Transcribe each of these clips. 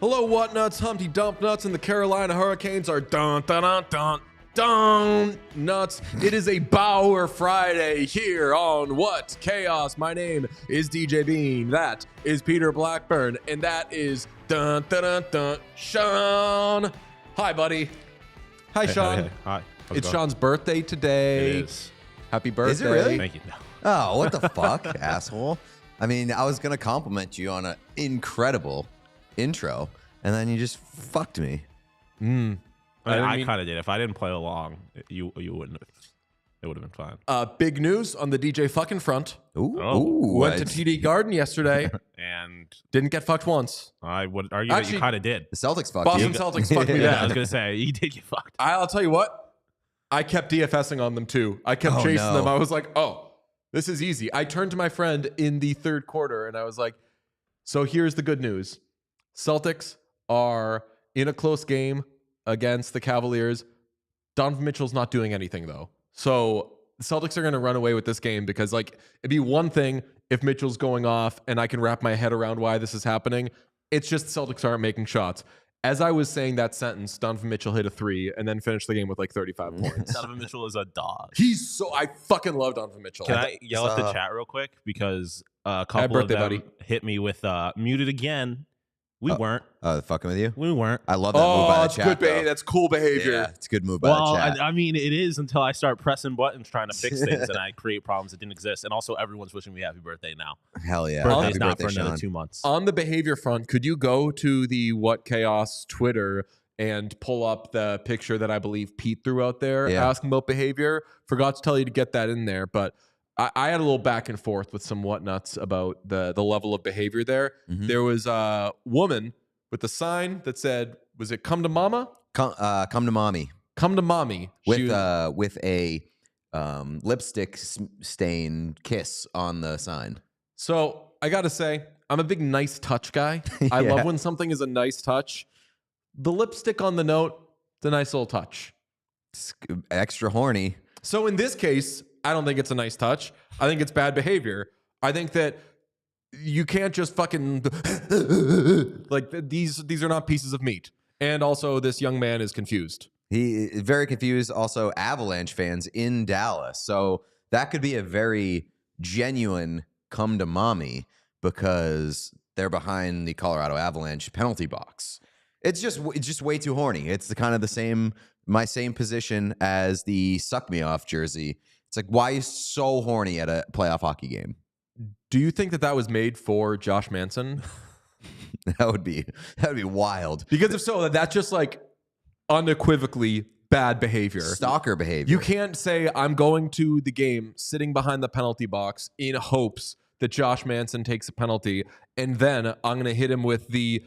Hello, what nuts, Humpty Dump Nuts, and the Carolina Hurricanes are dun nuts. It is a Bauer Friday here on What Chaos. My name is DJ Bean. That is Peter Blackburn, and that is Sean. Hi, buddy. Hi, Sean. Hey. Hi. It's Sean's birthday today. It is. Happy birthday. Is it really? Thank you. No. Oh, what the fuck, asshole. I mean, I was going to compliment you on an incredible intro, and then you just fucked me. I kind of did. If I didn't play along, you wouldn't have. It would have been fine. Big news on the DJ fucking front. Ooh. Went to TD Garden yesterday. And Didn't get fucked once. I would argue that you kind of did. The Celtics fucked Boston you. Celtics fucked me Yeah, I was bad. going to say, you did get fucked. I'll tell you what. I kept DFSing on them too. I kept chasing them. I was like, oh, this is easy. I turned to my friend in the third quarter and I was like, so here's the good news. Celtics are in a close game against the Cavaliers. Donovan Mitchell's not doing anything though. So the Celtics are going to run away with this game because like it'd be one thing if Mitchell's going off and I can wrap my head around why this is happening. It's just Celtics aren't making shots. As I was saying that sentence, Donovan Mitchell hit a 3 and then finished the game with like 35 points. Donovan Mitchell is a dog. I fucking love Donovan Mitchell. Can I yell at the chat real quick? Because a couple of them hit me with muted again. We weren't. Fucking with you? We weren't. I love that move by the that's chat. good behavior. That's cool behavior. Yeah, it's good move by the chat. I mean, it is until I start pressing buttons trying to fix things and I create problems that didn't exist. And also, everyone's wishing me happy birthday now. Hell yeah. Birthday's Happy not birthday, for another Sean. 2 months. On the behavior front, could you go to the What Chaos Twitter and pull up the picture that I believe Pete threw out there asking about behavior? Forgot to tell you to get that in there, but I had a little back and forth with some whatnuts about the level of behavior there. Mhm. There was a woman with a sign that said, was it come to mama? Come to mommy. Come to mommy. With a lipstick stain kiss on the sign. So I got to say, I'm a big nice touch guy. I love when something is a nice touch. The lipstick on the note, it's a nice little touch. It's extra horny. So in this case, I don't think it's a nice touch. I think it's bad behavior. I think that you can't just fucking like these are not pieces of meat. And also this young man is confused. He is very confused. Also, Avalanche fans in Dallas. So that could be a very genuine come to mommy because they're behind the Colorado Avalanche penalty box. It's just way too horny. It's my same position as the suck me off jersey. It's like, why are you so horny at a playoff hockey game? Do you think that was made for Josh Manson? That would be wild. Because if so, that's just like unequivocally bad behavior. Stalker behavior. You can't say I'm going to the game sitting behind the penalty box in hopes that Josh Manson takes a penalty, and then I'm going to hit him with a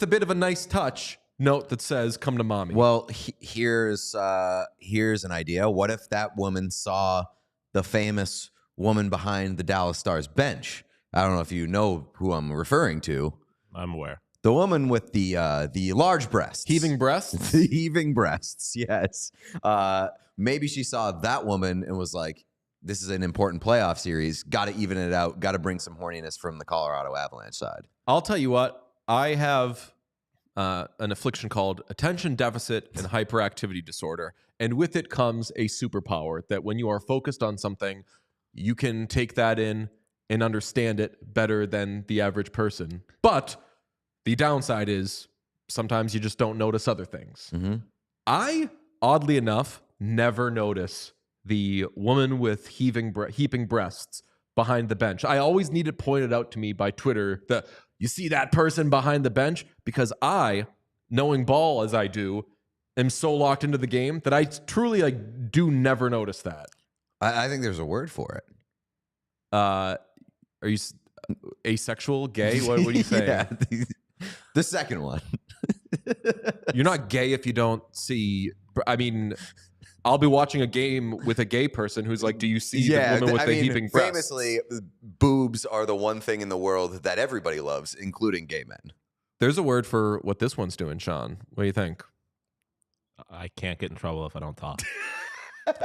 bit of a nice touch note that says "Come to mommy." Well, here's an idea. What if that woman saw the famous woman behind the Dallas Stars bench? I don't know if you know who I'm referring to. I'm aware. The woman with the large breasts. Heaving breasts? The heaving breasts, yes. Maybe she saw that woman and was like, this is an important playoff series. Got to even it out. Got to bring some horniness from the Colorado Avalanche side. I'll tell you what. I have an affliction called attention deficit and hyperactivity disorder. And with it comes a superpower that when you are focused on something, you can take that in and understand it better than the average person. But the downside is sometimes you just don't notice other things. Mm-hmm. I, oddly enough, never notice the woman with heaping breasts behind the bench. I always need it pointed out to me by Twitter that you see that person behind the bench, because I, knowing ball as I do, am so locked into the game that I truly do never notice that. I think there's a word for it. Are you asexual, gay? What are you saying? Yeah, the second one. You're not gay if you don't see. I mean, I'll be watching a game with a gay person who's like, "Do you see the woman with the heaping breasts?" Famously, boobs are the one thing in the world that everybody loves, including gay men. There's a word for what this one's doing, Sean. What do you think? I can't get in trouble if I don't talk.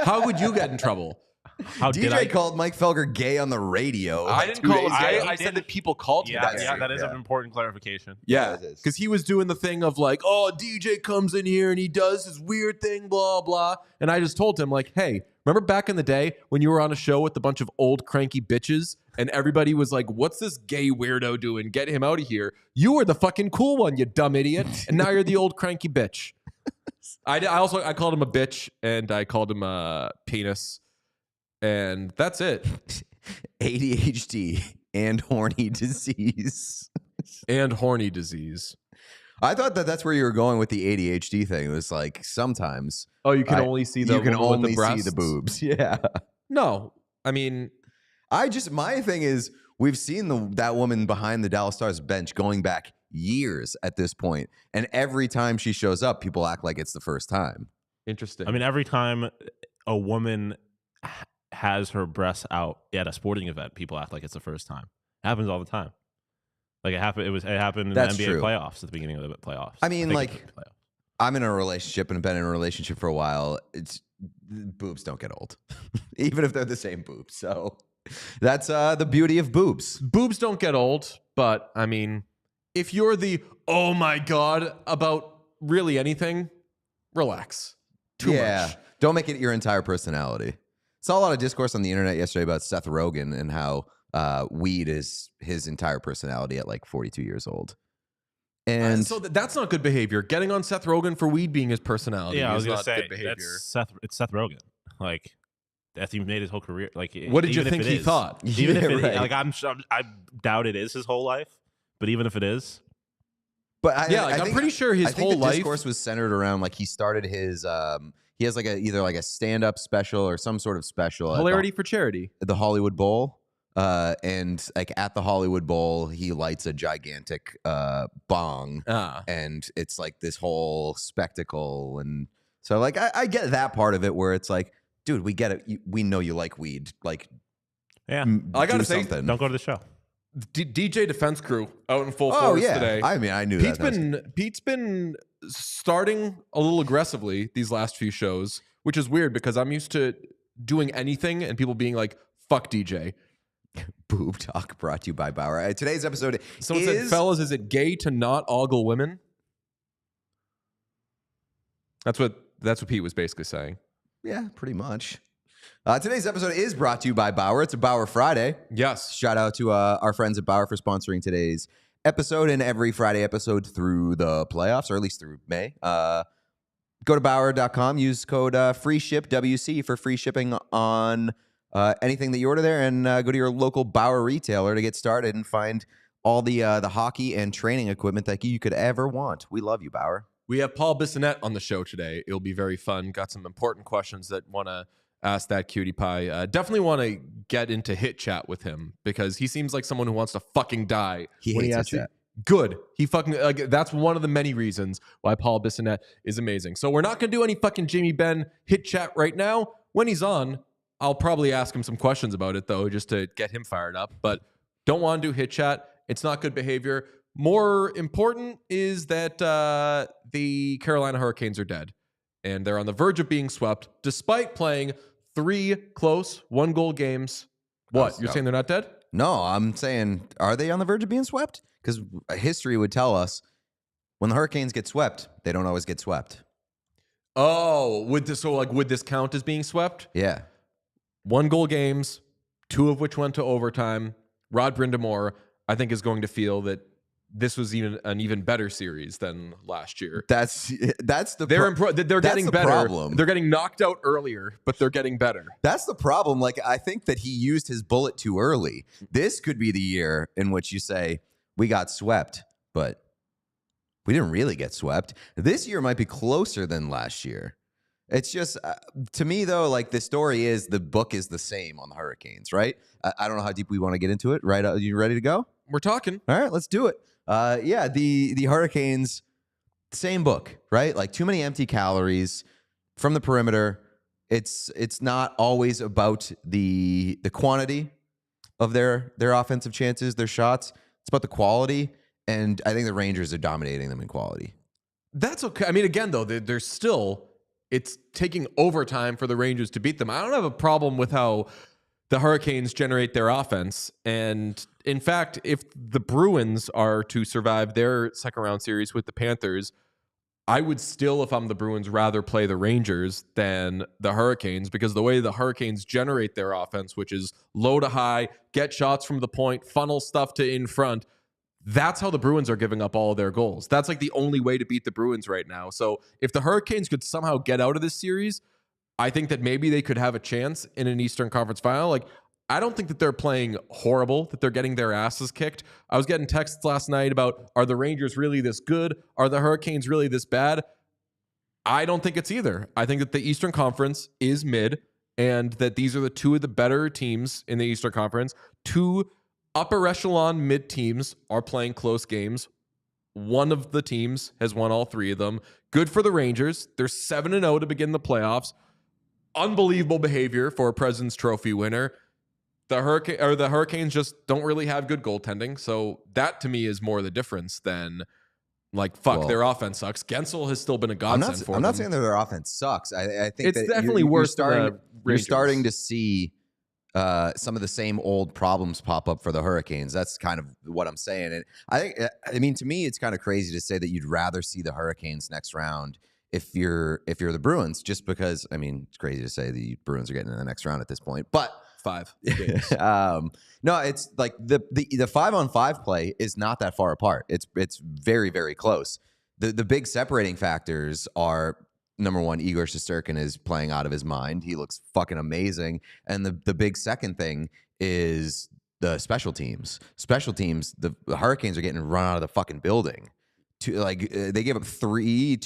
How would you get in trouble? How did I called Mike Felger gay on the radio. I didn't call him gay. I said that people called him gay. Yeah, that is an important clarification. Yeah, because he was doing the thing of like, oh, DJ comes in here and he does this weird thing, blah, blah. And I just told him like, hey, remember back in the day when you were on a show with a bunch of old cranky bitches and everybody was like, what's this gay weirdo doing? Get him out of here. You were the fucking cool one, you dumb idiot. And now you're the old cranky bitch. I called him a bitch and I called him a penis. And that's it. ADHD and horny disease. And horny disease. I thought that's where you were going with the ADHD thing. It was like sometimes. Oh, you can only see the see the boobs. Yeah. No, I mean, my thing is we've seen that woman behind the Dallas Stars bench going back years at this point, and every time she shows up, people act like it's the first time. Interesting. I mean, every time a woman has her breasts out at a sporting event, people act like it's the first time. It happens all the time. Like it happened in the NBA playoffs at the beginning of the playoffs. I mean, I'm in a relationship and have been in a relationship for a while. Boobs don't get old, even if they're the same boobs. So that's the beauty of boobs. Boobs don't get old, but I mean, if you're the oh my god about really anything, relax. Too much. Don't make it your entire personality. Saw a lot of discourse on the internet yesterday about Seth Rogen and how weed is his entire personality at like 42 years old. And so that's not good behavior. Getting on Seth Rogen for weed being his personality is not good behavior. It's Seth Rogen. Like that's he made his whole career. Like what did you think he thought? Even if I doubt it is his whole life. But even if it is, but I'm pretty sure his whole life discourse was centered around like he started his he has like either a stand-up special or some sort of special. Hilarity for Charity. At the Hollywood Bowl. And like at the Hollywood Bowl, he lights a gigantic bong. And it's like this whole spectacle. And so like I get that part of it where it's like, dude, we get it. We know you like weed. Like, yeah, I gotta say, don't go to the show. DJ Defense Crew out in full force today. I mean, I knew Pete's been starting a little aggressively these last few shows, which is weird because I'm used to doing anything and people being like, fuck DJ. Boob talk brought to you by Bauer. Today's episode Someone said, fellas, is it gay to not ogle women? That's what Pete was basically saying. Yeah, pretty much. Today's episode is brought to you by Bauer. It's a Bauer Friday. Yes. Shout out to our friends at Bauer for sponsoring today's episode and every Friday episode through the playoffs, or at least through May. Go to Bauer.com, use code FREESHIP, WC, for free shipping on anything that you order there, and go to your local Bauer retailer to get started and find all the hockey and training equipment that you could ever want. We love you, Bauer. We have Paul Bissonnette on the show today. It'll be very fun. Got some important questions that want to ask that cutie pie. Definitely want to get into hit chat with him because he seems like someone who wants to fucking die. He hates hit chat. Good. He fucking that's one of the many reasons why Paul Bissonnette is amazing. So we're not gonna do any fucking Jamie Benn hit chat right now. When he's on, I'll probably ask him some questions about it though, just to get him fired up. But don't want to do hit chat. It's not good behavior. More important is that the Carolina Hurricanes are dead, and they're on the verge of being swept, despite playing 3 close 1-goal games. What? You're saying they're not dead? No, I'm saying, are they on the verge of being swept? Because history would tell us when the Hurricanes get swept, they don't always get swept. Oh, would this count as being swept? Yeah. 1-goal games, 2 of which went to overtime. Rod Brind'Amour, I think, is going to feel that this was an even better series than last year. They're getting better. Problem. They're getting knocked out earlier, but they're getting better. That's the problem. Like, I think that he used his bullet too early. This could be the year in which you say we got swept, but we didn't really get swept. This year might be closer than last year. It's just, to me, though, like the story is the book is the same on the Hurricanes, right? I don't know how deep we want to get into it. Right? Are you ready to go? We're talking. All right, let's do it. Yeah, the Hurricanes, same book, right? Like too many empty calories from the perimeter. It's not always about the quantity of their offensive chances, their shots. It's about the quality, and I think the Rangers are dominating them in quality. That's okay. I mean, again, though, there's still, it's taking overtime for the Rangers to beat them. I don't have a problem with how the Hurricanes generate their offense. And in fact, if the Bruins are to survive their second round series with the Panthers, I would still, if I'm the Bruins, rather play the Rangers than the Hurricanes, because the way the Hurricanes generate their offense, which is low to high, get shots from the point, funnel stuff to in front, that's how the Bruins are giving up all of their goals. That's like the only way to beat the Bruins right now. So if the Hurricanes could somehow get out of this series, I think that maybe they could have a chance in an Eastern Conference final. Like, I don't think that they're playing horrible, that they're getting their asses kicked. I was getting texts last night about, are the Rangers really this good? Are the Hurricanes really this bad? I don't think it's either. I think that the Eastern Conference is mid, and that these are the two of the better teams in the Eastern Conference. Two upper echelon mid teams are playing close games. One of the teams has won all three of them. Good for the Rangers. They're 7-0 to begin the playoffs. Unbelievable behavior for a President's Trophy winner. The Hurricanes just don't really have good goaltending. So that to me is more the difference than like, their offense sucks. Gensel has still been a godsend for them. I'm not saying that their offense sucks. I think it's definitely worse. You're starting to see some of the same old problems pop up for the Hurricanes. That's kind of what I'm saying. And I mean, to me, it's kind of crazy to say that you'd rather see the Hurricanes next round if you're the Bruins, just because, I mean, it's crazy to say the Bruins are getting in the next round at this point, but 5. no, it's like the 5-on-5 play is not that far apart. It's very, very close. The big separating factors are, number one, Igor Shesterkin is playing out of his mind. He looks fucking amazing. And the big second thing is the special teams. Special teams, the Hurricanes are getting run out of the fucking building. They gave up 3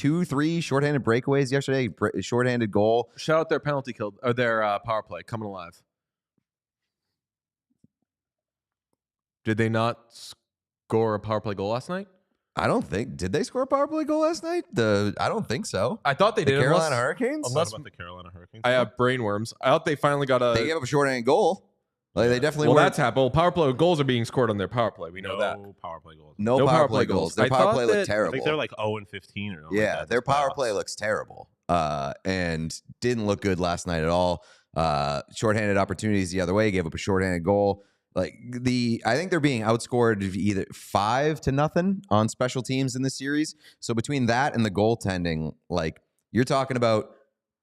shorthanded breakaways yesterday, shorthanded goal. Shout out their penalty kill, or their power play coming alive. Did they not score a power play goal last night? I don't think. Did they score a power play goal last night? I don't think so. I thought they did. Carolina Hurricanes? Unless about the Carolina Hurricanes. I have brainworms. I thought they finally got They gave up a shorthanded goal. Like, they definitely Well, that's happened. Well, power play goals are being scored on their power play. We know that. No power play goals. No power play goals. Their power play looked terrible. I think they're like 0-15 or something. Yeah, like that their power play looks terrible. And didn't look good last night at all. Shorthanded opportunities the other way, gave up a shorthanded goal. I think they're being outscored either 5-0 on special teams in this series. So between that and the goaltending, like, you're talking about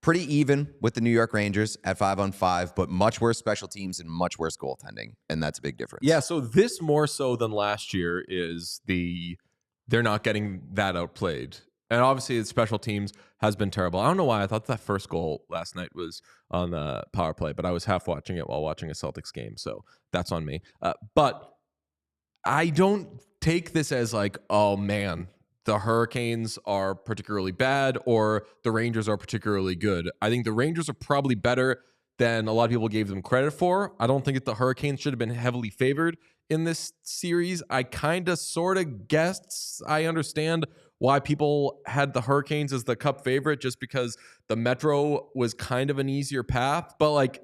pretty even with the New York Rangers at 5-on-5, but much worse special teams and much worse goaltending. And that's a big difference. Yeah, so this more so than last year is they're not getting that outplayed. And obviously the special teams has been terrible. I don't know why I thought that first goal last night was on the power play, but I was half watching it while watching a Celtics game. So that's on me. But I don't take this as like, oh man, the Hurricanes are particularly bad or the Rangers are particularly good. I think the Rangers are probably better than a lot of people gave them credit for. I don't think that the Hurricanes should have been heavily favored in this series. I kind of sort of guessed. I understand why people had the Hurricanes as the Cup favorite, just because the Metro was kind of an easier path, but like,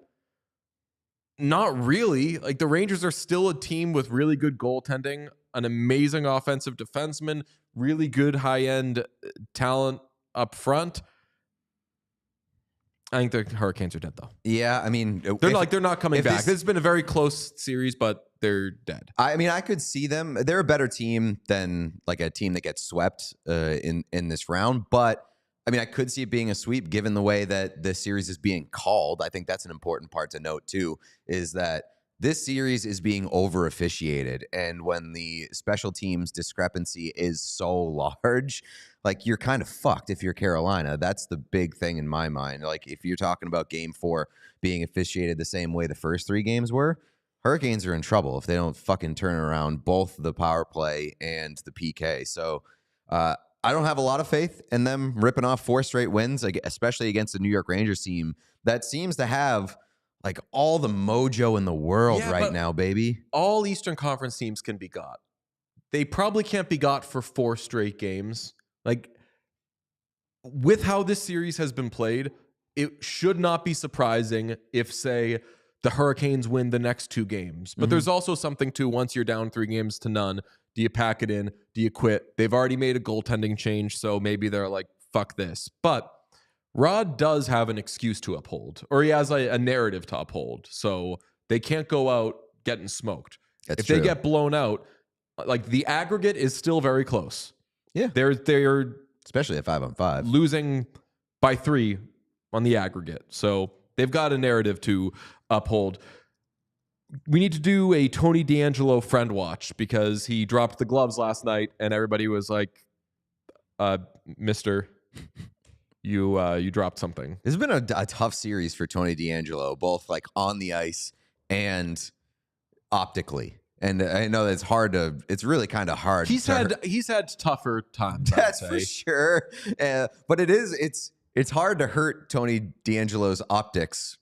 not really. Like, the Rangers are still a team with really good goaltending, an amazing offensive defenseman, really good high-end talent up front. I think the Hurricanes are dead, though. Yeah, I mean, they're not coming back. This has been a very close series, but they're dead. I mean, I could see them. They're a better team than like a team that gets swept in this round. But I mean, I could see it being a sweep given the way that this series is being called. I think that's an important part to note too, is that this series is being over officiated. And when the special teams discrepancy is so large, like, you're kind of fucked if you're Carolina. That's the big thing in my mind. Like, if you're talking about game 4 being officiated the same way the first 3 games were, Hurricanes are in trouble if they don't fucking turn around both the power play and the PK. So I don't have a lot of faith in them ripping off 4 straight wins, especially against the New York Rangers team that seems to have like all the mojo in the world right now, baby. All Eastern Conference teams can be got. They probably can't be got for 4 straight games. Like, with how this series has been played, it should not be surprising if, say, the Hurricanes win the next 2 games. But there's also something to, once you're down 3-0, do you pack it in? Do you quit? They've already made a goaltending change, so maybe they're like, fuck this. But Rod does have an excuse to uphold, or he has a narrative to uphold. So they can't go out getting smoked. If they get blown out, like, the aggregate is still very close. Yeah. They're especially at 5-on-5. Losing by 3 on the aggregate. So they've got a narrative to uphold. We need to do a Tony DeAngelo friend watch because he dropped the gloves last night and everybody was like, mister, you dropped something. This has been a tough series for Tony DeAngelo, both like on the ice and optically. And I know that it's really kind of hard. He's had tougher times. That's for sure. But it's hard to hurt Tony DeAngelo's optics,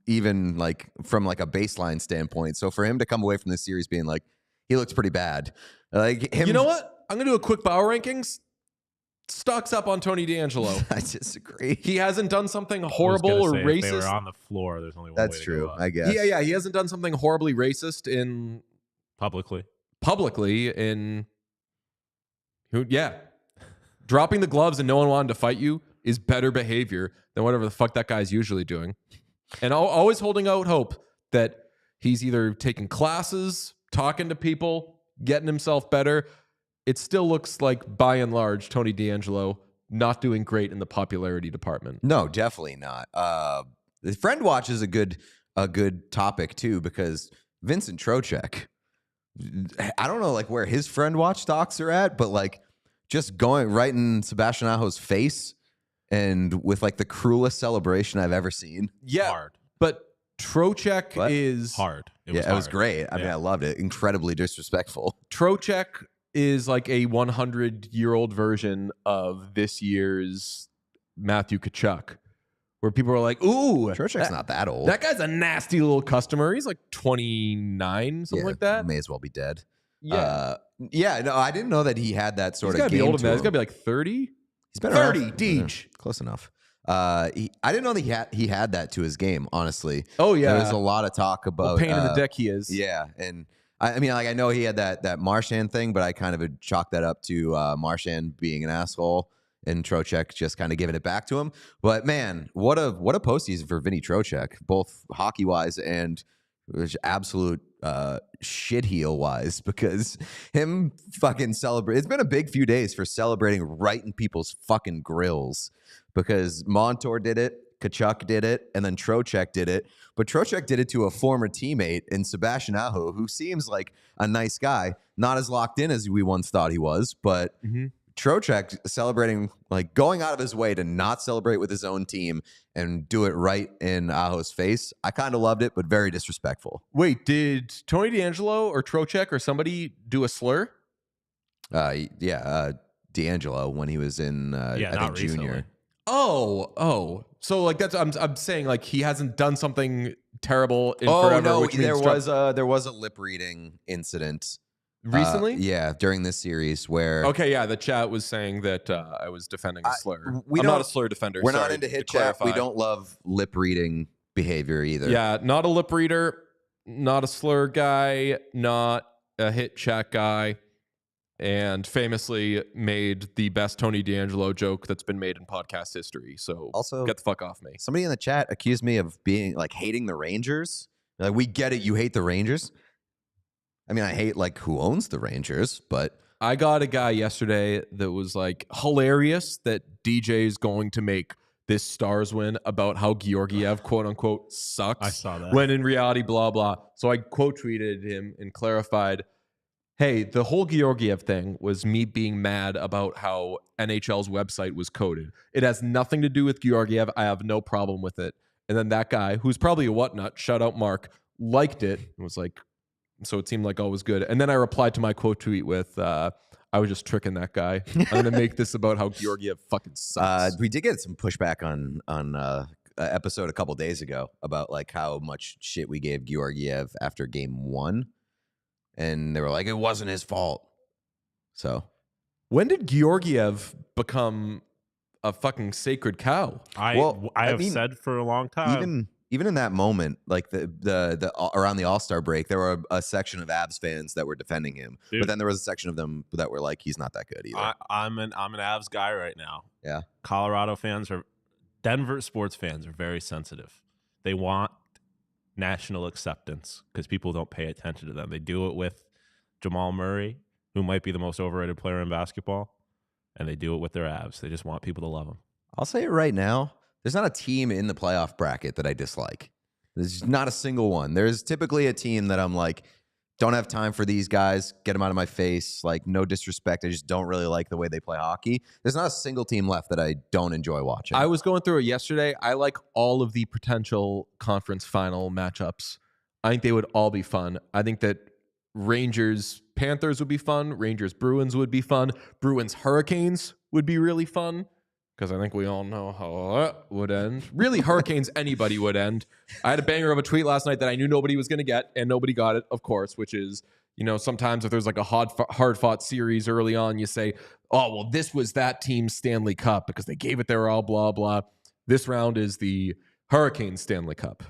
even like from like a baseline standpoint. So for him to come away from this series being like, he looks pretty bad. Like him, you know what? I'm gonna do a quick Bauer rankings. Stocks up on Tony DeAngelo. I disagree. He hasn't done something horrible or racist. If they were on the floor, there's only one That's way true, to go up. I guess. Yeah. He hasn't done something horribly racist in publicly in dropping the gloves and no one wanted to fight you is better behavior than whatever the fuck that guy's usually doing. And always holding out hope that he's either taking classes, talking to people, getting himself better. It still looks like, by and large, Tony DeAngelo not doing great in the popularity department. No, definitely not. The friend watch is a good topic too, because Vincent Trocheck, I don't know like where his friend watch stocks are at, but like just going right in Sebastian Aho's face and with like the cruelest celebration I've ever seen. Yeah, hard. But Trocheck is hard. It was great. I mean, I loved it. Incredibly disrespectful. Trocheck is like a 100-year-old version of this year's Matthew Tkachuk, where people are like, ooh, Trocheck's not that old. That guy's a nasty little customer. He's like 29, something like that. May as well be dead. Yeah. No, I didn't know that he had that sort of game. He's got to be older than that. He's got to be like 30. He's been 30, Deej. Close enough. I didn't know that he had that to his game, honestly. Oh, yeah. There was a lot of talk about pain in the dick he is. Yeah, and I mean, like I know he had that Marchand thing, but I kind of chalked that up to Marchand being an asshole and Trocheck just kind of giving it back to him. But man, what a postseason for Vinny Trocheck, both hockey wise and absolute shit heel wise, because him fucking celebrate. It's been a big few days for celebrating right in people's fucking grills, because Montour did it, Tkachuk did it, and then Trocheck did it. But Trocheck did it to a former teammate in Sebastian Aho, who seems like a nice guy, not as locked in as we once thought he was, but Trocheck celebrating, like going out of his way to not celebrate with his own team and do it right in Aho's face. I kind of loved it, but very disrespectful. Wait, did Tony DeAngelo or Trocheck or somebody do a slur? DeAngelo when he was in I think junior. Oh. So like that's I'm saying like he hasn't done something terrible in forever. No, which there was a lip reading incident recently. During this series where the chat was saying that I was defending a slur. I'm not a slur defender. We're not into hit chat. We don't love lip reading behavior either. Yeah, not a lip reader, not a slur guy, not a hit chat guy. And famously made the best Tony DeAngelo joke that's been made in podcast history. So also, get the fuck off me. Somebody in the chat accused me of being like hating the Rangers. Like, we get it, you hate the Rangers. I mean, I hate like who owns the Rangers, but I got a guy yesterday that was like hilarious that DJ is going to make this Stars win about how Georgiev quote unquote sucks. I saw that. When in reality, blah blah. So I quote tweeted him and clarified, hey, the whole Georgiev thing was me being mad about how NHL's website was coded. It has nothing to do with Georgiev. I have no problem with it. And then that guy, who's probably a whatnot, shout out Mark, liked it and was like, so it seemed like all was good. And then I replied to my quote tweet with, I I was just tricking that guy. I'm going to make this about how Georgiev fucking sucks. We did get some pushback on episode a couple days ago about like how much shit we gave Georgiev after game 1. And they were like, it wasn't his fault. So when did Georgiev become a fucking sacred cow? I have said for a long time. Even in that moment, like the around the All-Star break, there were a section of Avs fans that were defending him. Dude, but then there was a section of them that were like, he's not that good either. I'm an Avs guy right now. Yeah. Denver sports fans are very sensitive. They want national acceptance because people don't pay attention to them. They do it with Jamal Murray, who might be the most overrated player in basketball, and they do it with their Avs. They just want people to love them. I'll say it right now. There's not a team in the playoff bracket that I dislike. There's not a single one. There's typically a team that I'm like, don't have time for these guys. Get them out of my face. Like, no disrespect. I just don't really like the way they play hockey. There's not a single team left that I don't enjoy watching. I was going through it yesterday. I like all of the potential conference final matchups. I think they would all be fun. I think that Rangers-Panthers would be fun. Rangers-Bruins would be fun. Bruins-Hurricanes would be really fun. Because I think we all know how that would end. Really, Hurricanes, anybody would end. I had a banger of a tweet last night that I knew nobody was going to get, and nobody got it, of course, which is, sometimes if there's like a hard-fought series early on, you say, oh, well, this was that team's Stanley Cup because they gave it their all, blah, blah. This round is the Hurricanes Stanley Cup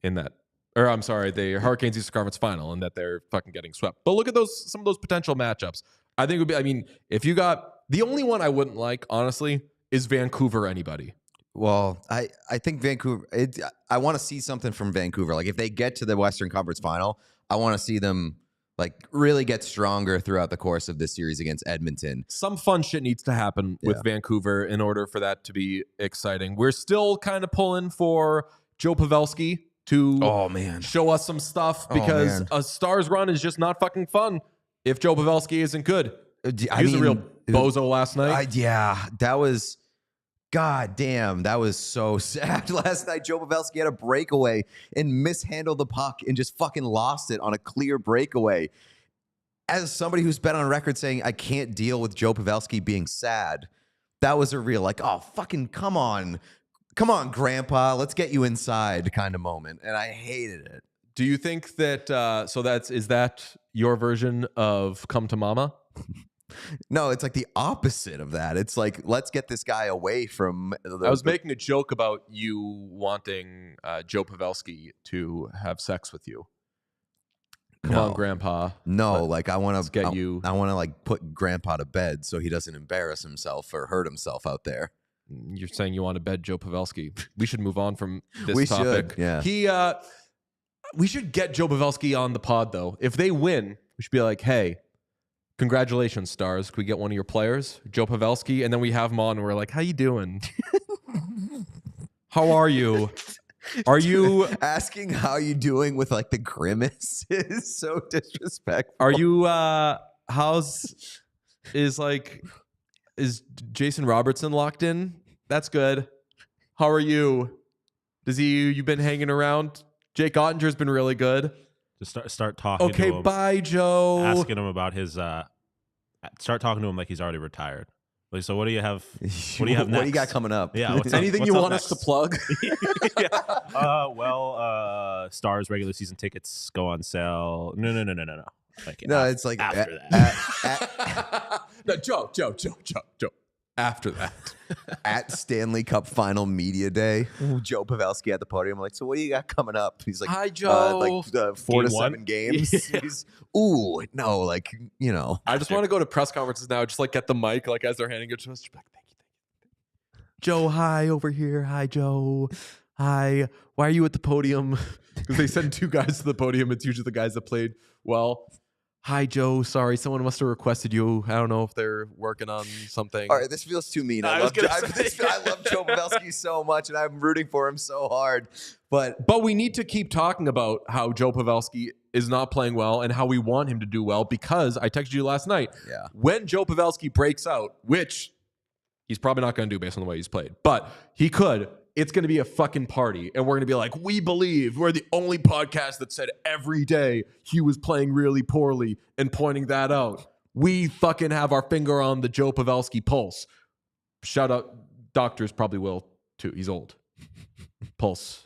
in that. Or I'm sorry, the Hurricanes Eastern Conference Final, and that they're fucking getting swept. But look at some of those potential matchups. I think it would be, if you got, the only one I wouldn't like, honestly, is Vancouver anybody? Well, I think Vancouver, I want to see something from Vancouver. Like, if they get to the Western Conference Final, I want to see them, like, really get stronger throughout the course of this series against Edmonton. Some fun shit needs to happen with Vancouver in order for that to be exciting. We're still kind of pulling for Joe Pavelski to show us some stuff because a Stars run is just not fucking fun if Joe Pavelski isn't good. He was a real bozo last night. That was, goddamn, that was so sad last night. Joe Pavelski had a breakaway and mishandled the puck and just fucking lost it on a clear breakaway. As somebody who's been on record saying I can't deal with Joe Pavelski being sad, that was a real like, oh, fucking come on, Grandpa, let's get you inside kind of moment, and I hated it. Do you think that? Is that your version of Come to Mama? No, it's like the opposite of that. It's like, let's get this guy away from I was making a joke about you wanting Joe Pavelski to have sex with you. Come on, Grandpa. No, like I want to get you. I want to like put Grandpa to bed so he doesn't embarrass himself or hurt himself out there. You're saying you want to bed Joe Pavelski. We should move on from this topic. Yeah. We should get Joe Pavelski on the pod, though. If they win, we should be like, hey, congratulations, Stars. Can we get one of your players, Joe Pavelski? And then we have him on, and we're like, how you doing? How are you? Are you asking how you doing with like the grimace is so disrespectful. Are you is Jason Robertson locked in? That's good. How are you? You been hanging around? Jake Ottinger's been really good. Just start talking to him. Okay, bye, Joe. Asking him about his start talking to him like he's already retired. Like, so what do you have? What do you have next? What do you got coming up? Yeah. Anything you want us to plug? Stars regular season tickets go on sale. No. Like, it's like after that. No, Joe. After that, at Stanley Cup Final Media Day, Joe Pavelski at the podium. I'm like, so what do you got coming up? He's like, hi, Joe. Like the 4 to 7 games. Yeah. I just want to go to press conferences now. Just like get the mic, like as they're handing it to us. Like, thank you. Joe, hi over here. Hi, Joe. Hi. Why are you at the podium? Because they send 2 guys to the podium. It's usually the guys that played well. Hi, Joe. Sorry, someone must have requested you. I don't know if they're working on something. All right, this feels too mean. I love Joe Pavelski so much, and I'm rooting for him so hard. But we need to keep talking about how Joe Pavelski is not playing well and how we want him to do well, because I texted you last night. Yeah. When Joe Pavelski breaks out, which he's probably not going to do based on the way he's played, but he could. It's going to be a fucking party, and we're going to be like, we believe. We're the only podcast that said every day he was playing really poorly and pointing that out. we fucking have our finger on the Joe Pavelski pulse. Shout out, doctors probably will too. He's old. Pulse.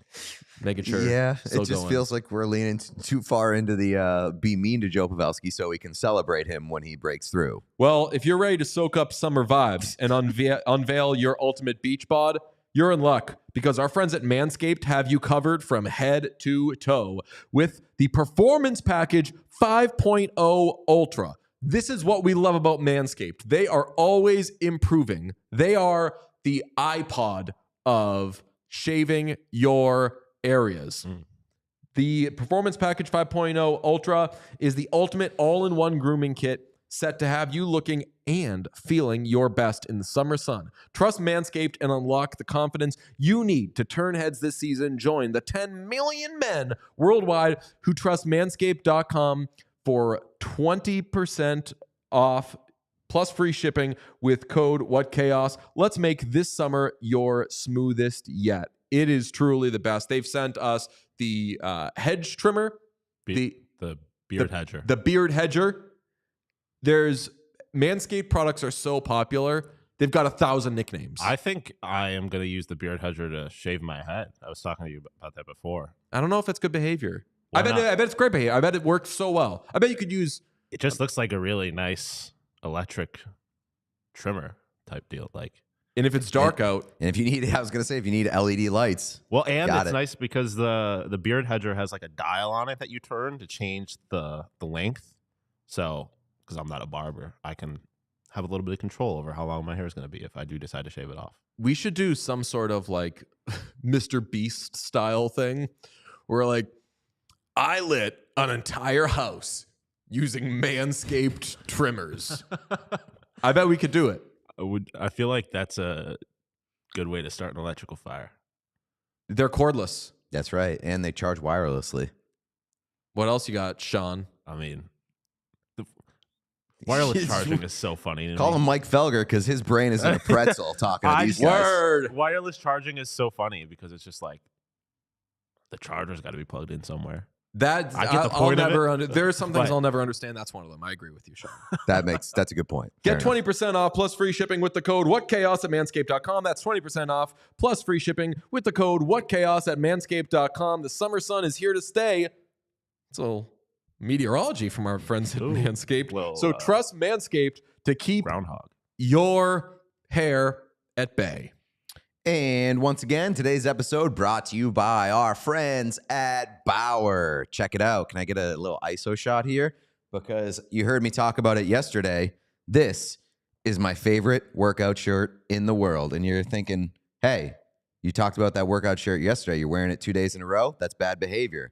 Making sure. Yeah, it just feels like we're leaning too far into the be mean to Joe Pavelski so we can celebrate him when he breaks through. Well, if you're ready to soak up summer vibes and unveil your ultimate beach bod, you're in luck because our friends at Manscaped have you covered from head to toe with the Performance Package 5.0 Ultra. This is what we love about Manscaped. They are always improving. They are the iPod of shaving your areas. The Performance Package 5.0 Ultra is the ultimate all-in-one grooming kit set to have you looking and feeling your best in the summer sun. Trust Manscaped and unlock the confidence you need to turn heads this season. Join the 10 million men worldwide who trust Manscaped.com for 20% off plus free shipping with code WhatChaos. Let's make this summer your smoothest yet. It is truly the best. They've sent us the hedge trimmer, the beard hedger. The beard hedger. There's Manscaped products are so popular. They've got 1,000 nicknames. I think I am going to use the beard hedger to shave my head. I was talking to you about that before. I don't know if it's good behavior. I bet it's great behavior. I bet it works so well. I bet you could use. It just looks like a really nice electric trimmer type deal. And if it's dark out. And if you need, I was going to say, if you need LED lights. Well, and it's nice because the beard hedger has like a dial on it that you turn to change the length. So, because I'm not a barber, I can have a little bit of control over how long my hair is going to be if I do decide to shave it off. We should do some sort of like Mr. Beast style thing where I lit an entire house using Manscaped trimmers. I bet we could do it. I feel like that's a good way to start an electrical fire. They're cordless. That's right. And they charge wirelessly. What else you got, Sean? I mean, the wireless charging is so funny. Call him Mike Felger because his brain is in a pretzel talking to these guys. Wireless charging is so funny because it's just like the charger's got to be plugged in somewhere. I get the point of it. There are some things I'll never understand. That's one of them. I agree with you, Sean. That's a good point. Get 20% off plus free shipping with the code WhatChaos at Manscaped.com. That's 20% off plus free shipping with the code WhatChaos at Manscaped.com. The summer sun is here to stay. It's a little meteorology from our friends at Manscaped. So trust Manscaped to keep your hair at bay. And once again, today's episode brought to you by our friends at Bauer. Check it out. Can I get a little ISO shot here? Because you heard me talk about it yesterday. This is my favorite workout shirt in the world. And you're thinking, hey, you talked about that workout shirt yesterday. You're wearing it 2 days in a row. That's bad behavior.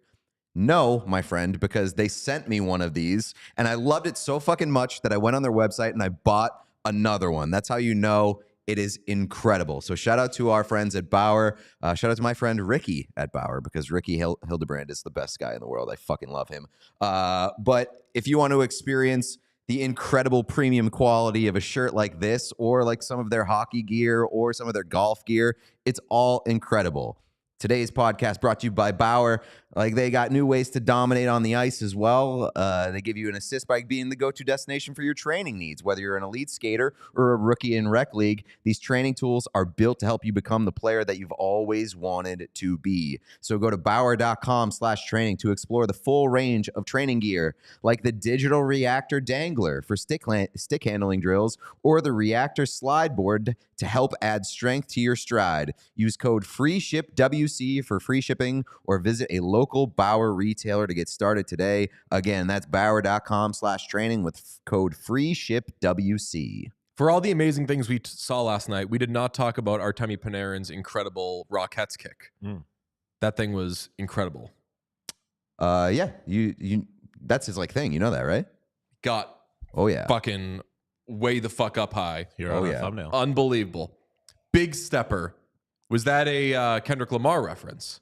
No, my friend, because they sent me one of these and I loved it so fucking much that I went on their website and I bought another one. That's how you know it is incredible. So shout out to our friends at Bauer. Shout out to my friend Ricky at Bauer because Ricky Hildebrand is the best guy in the world. I fucking love him. But if you want to experience the incredible premium quality of a shirt like this or like some of their hockey gear or some of their golf gear, it's all incredible. Today's podcast brought to you by Bauer. They got new ways to dominate on the ice as well. They give you an assist by being the go-to destination for your training needs. Whether you're an elite skater or a rookie in rec league, these training tools are built to help you become the player that you've always wanted to be. So go to Bauer.com/training to explore the full range of training gear, like the digital reactor dangler for stick handling drills or the reactor slide board to help add strength to your stride. Use code FREESHIPWC for free shipping or visit a local Bauer retailer to get started today. Again, that's Bauer.com/training with code FREESHIPWC. For all the amazing things we saw last night, we did not talk about Artemi Panarin's incredible Rockets kick. That thing was incredible. Yeah, you that's his thing. You know that, right? Got fucking way the fuck up high. Here on the thumbnail. Unbelievable. Big stepper. Was that a Kendrick Lamar reference?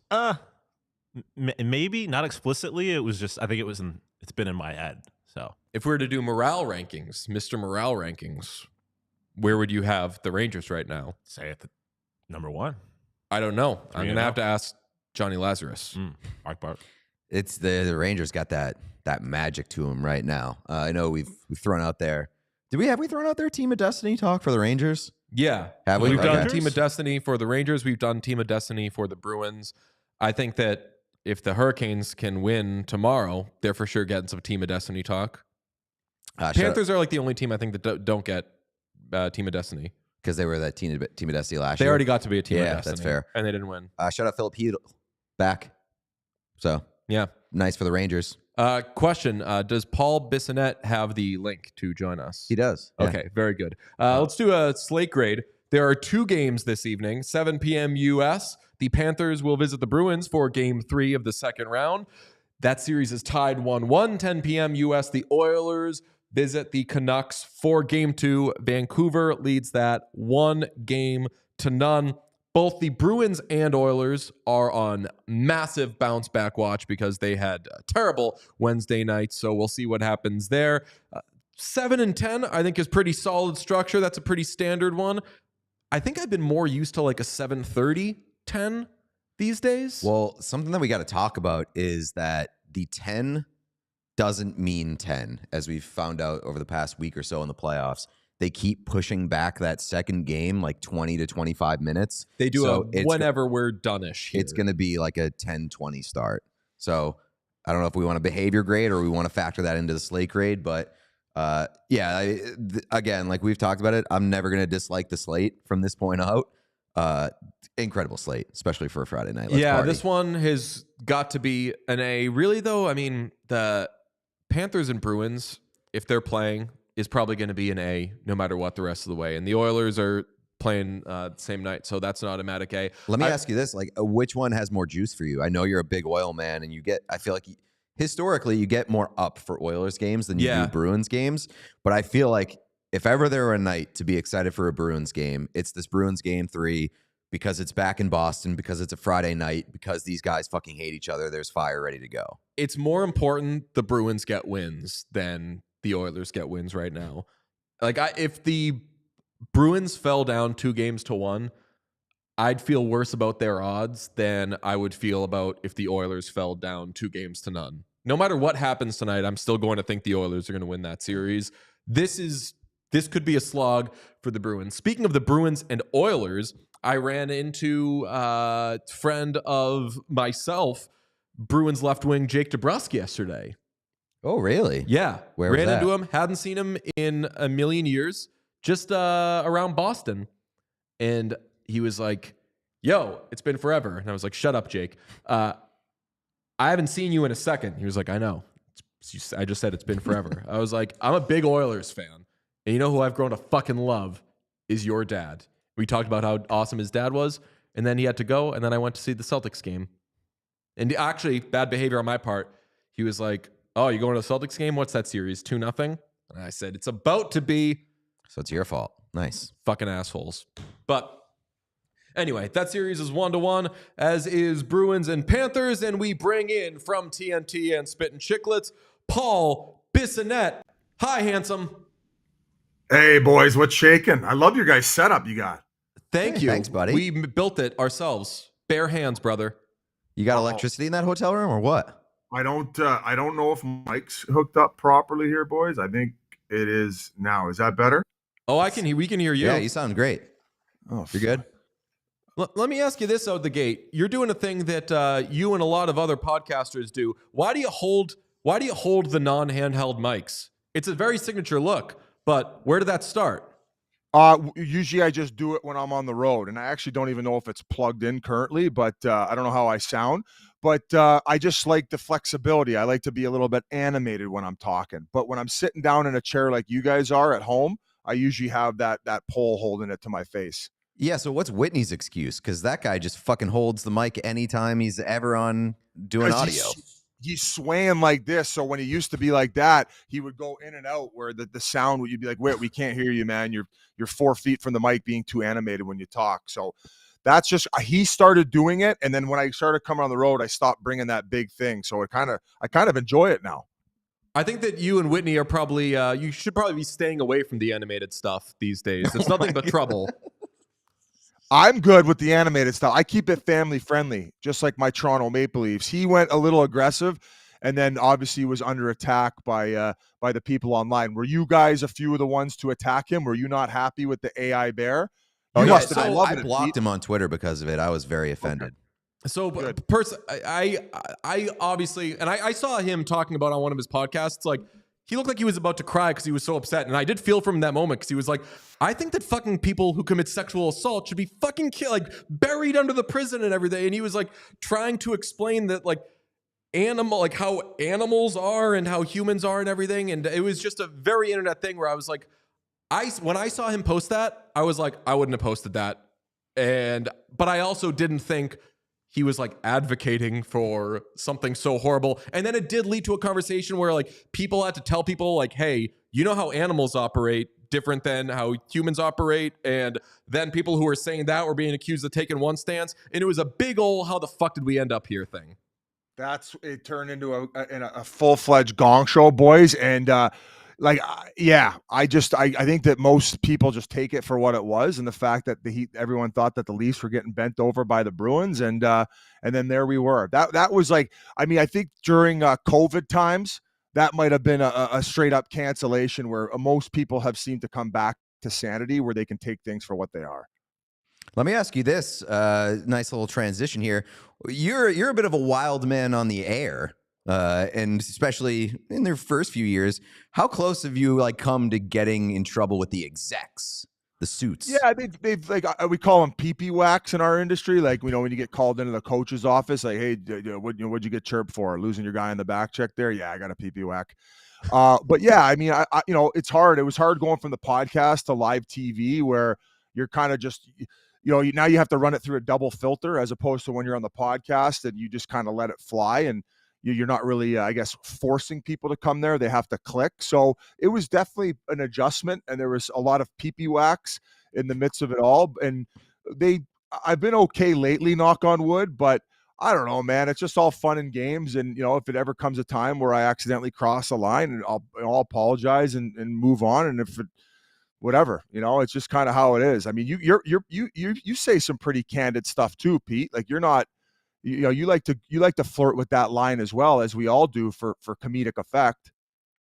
Maybe not explicitly. It was just, I think it's been in my head. So if we were to do morale rankings, Mr. Morale rankings, where would you have the Rangers right now? Say at the number one. I don't know. I'm going to have to ask Johnny Lazarus. Bark. It's the Rangers got that magic to them right now. I know we've thrown out there. Have we thrown out their Team of Destiny talk for the Rangers? Yeah. Have we? We've done Team of Destiny for the Rangers. We've done Team of Destiny for the Bruins. I think that if the Hurricanes can win tomorrow, they're for sure getting some Team of Destiny talk. Panthers are like the only team I think that don't get Team of Destiny. Because they were that Team of Destiny last year. They already got to be a Team of Destiny. Yeah, that's fair. And they didn't win. Shout out Philip Hedl back. So, yeah. Nice for the Rangers. Question, does Paul Bissonnette have the link to join us? He does. Yeah. Okay, very good. Let's do a slate grade. There are 2 games this evening, 7 p.m. U.S. The Panthers will visit the Bruins for Game 3 of the second round. That series is tied 1-1, 10 p.m. U.S. The Oilers visit the Canucks for Game 2. Vancouver leads that 1-0. Both the Bruins and Oilers are on massive bounce back watch because they had a terrible Wednesday night. So we'll see what happens there. 7 and 10, I think, is pretty solid structure. That's a pretty standard one. I think I've been more used to like a 7-30-10 these days. Well, something that we got to talk about is that the 10 doesn't mean 10, as we've found out over the past week or so in the playoffs. They keep pushing back that second game like 20 to 25 minutes. They do whenever we're done-ish here. It's going to be like a 10-20 start. So I don't know if we want a behavior grade or we want to factor that into the slate grade. But again, like we've talked about it, I'm never going to dislike the slate from this point out. Incredible slate, especially for a Friday night. Let's party. This one has got to be an A. Really, though, I mean, the Panthers and Bruins, if they're playing, is probably going to be an A no matter what the rest of the way. And the Oilers are playing the same night, so that's an automatic A. Let me ask you this, like which one has more juice for you? I know you're a big Oil man, and I feel like historically you get more up for Oilers games than you do Bruins games. But I feel like if ever there were a night to be excited for a Bruins game, it's this Bruins Game 3 because it's back in Boston, because it's a Friday night, because these guys fucking hate each other. There's fire ready to go. It's more important the Bruins get wins than the Oilers get wins right now. Like if the Bruins fell down 2-1, I'd feel worse about their odds than I would feel about if the Oilers fell down 2-0. No matter what happens tonight, I'm still going to think the Oilers are going to win that series. This could be a slog for the Bruins. Speaking of the Bruins and Oilers, I ran into a friend of myself, Bruins left wing Jake DeBrusk, yesterday. Oh, really? Yeah. Where was that? Ran into him. Hadn't seen him in a million years. Just around Boston. And he was like, yo, it's been forever. And I was like, shut up, Jake. I haven't seen you in a second. He was like, I know. I just said it's been forever. I was like, I'm a big Oilers fan. And you know who I've grown to fucking love is your dad. We talked about how awesome his dad was. And then he had to go. And then I went to see the Celtics game. And actually, bad behavior on my part. He was like, oh, you going to the Celtics game? What's that series? 2-0? And I said, it's about to be. So it's your fault. Nice. Fucking assholes. But anyway, that series is 1-1, as is Bruins and Panthers. And we bring in from TNT and Spittin' Chiclets, Paul Bissonnette. Hi, handsome. Hey, boys. What's shaking? I love your guys' setup you got. Thank you. Thanks, buddy. We built it ourselves. Bare hands, brother. You got electricity in that hotel room or what? I don't know if Mike's hooked up properly here, boys. I think it is now. Is that better? Oh, we can hear you. Yeah, you sound great. Oh, you're good. Let me ask you this out the gate. You're doing a thing that you and a lot of other podcasters do. Why do you hold the non-handheld mics? It's a very signature look, but where did that start? Usually I just do it when I'm on the road, and I actually don't even know if it's plugged in currently, but I don't know how I sound. But I just like the flexibility. I like to be a little bit animated when I'm talking. But when I'm sitting down in a chair like you guys are at home, I usually have that pole holding it to my face. Yeah, so what's Whitney's excuse? Because that guy just fucking holds the mic anytime he's ever on doing audio. He's swaying like this. So when he used to be like that, he would go in and out where the sound would, you'd be like, wait, we can't hear you, man. You're 4 feet from the mic being too animated when you talk. So that's just, he started doing it. And then when I started coming on the road, I stopped bringing that big thing. So I kind of enjoy it now. I think that you and Whitney are probably, you should probably be staying away from the animated stuff these days. It's nothing but trouble. I'm good with the animated stuff. I keep it family friendly, just like my Toronto Maple Leafs. He went a little aggressive, and then obviously was under attack by the people online. Were you guys a few of the ones to attack him? Were you not happy with the AI bear? You must have been loving I blocked him on Twitter because of it. I was very offended. Okay. So, I obviously, and I saw him talking about on one of his podcasts, like, he looked like he was about to cry because he was so upset. And I did feel from him that moment because he was like, I think that fucking people who commit sexual assault should be fucking killed, like buried under the prison and everything. And he was like trying to explain that like how animals are and how humans are and everything. And it was just a very internet thing where I was like, when I saw him post that, I was like, I wouldn't have posted that. But I also didn't think he was like advocating for something so horrible. And then it did lead to a conversation where like people had to tell people like, hey, you know how animals operate different than how humans operate. And then people who were saying that were being accused of taking one stance. And it was a big old, how the fuck did we end up here thing. It turned into a full-fledged gong show, boys. And I think that most people just take it for what it was, and the fact that everyone thought that the Leafs were getting bent over by the Bruins, and then there we were. That was like, I mean, I think during COVID times, that might have been a straight up cancellation where most people have seemed to come back to sanity, where they can take things for what they are. Let me ask you this, nice little transition here. You're a bit of a wild man on the air. And especially in their first few years, how close have you like come to getting in trouble with the execs, the suits? Yeah, they've like, we call them pee-pee whacks in our industry. Like, you know, when you get called into the coach's office, like, hey, what'd you get chirped for? Losing your guy in the back check there? Yeah, I got a pee-pee whack. But yeah, I mean, I it's hard. It was hard going from the podcast to live TV, where you're kind of just, now you have to run it through a double filter, as opposed to when you're on the podcast and you just kind of let it fly, and you're not really, I guess, forcing people to come there. They have to click. So it was definitely an adjustment, and there was a lot of pee-pee whacks in the midst of it all. And I've been okay lately, knock on wood, but I don't know, man. It's just all fun and games. And, if it ever comes a time where I accidentally cross a line, and I'll apologize and move on. And if it, whatever, it's just kind of how it is. I mean, you say some pretty candid stuff too, Pete. Like, you're not, you like to flirt with that line as well, as we all do for comedic effect.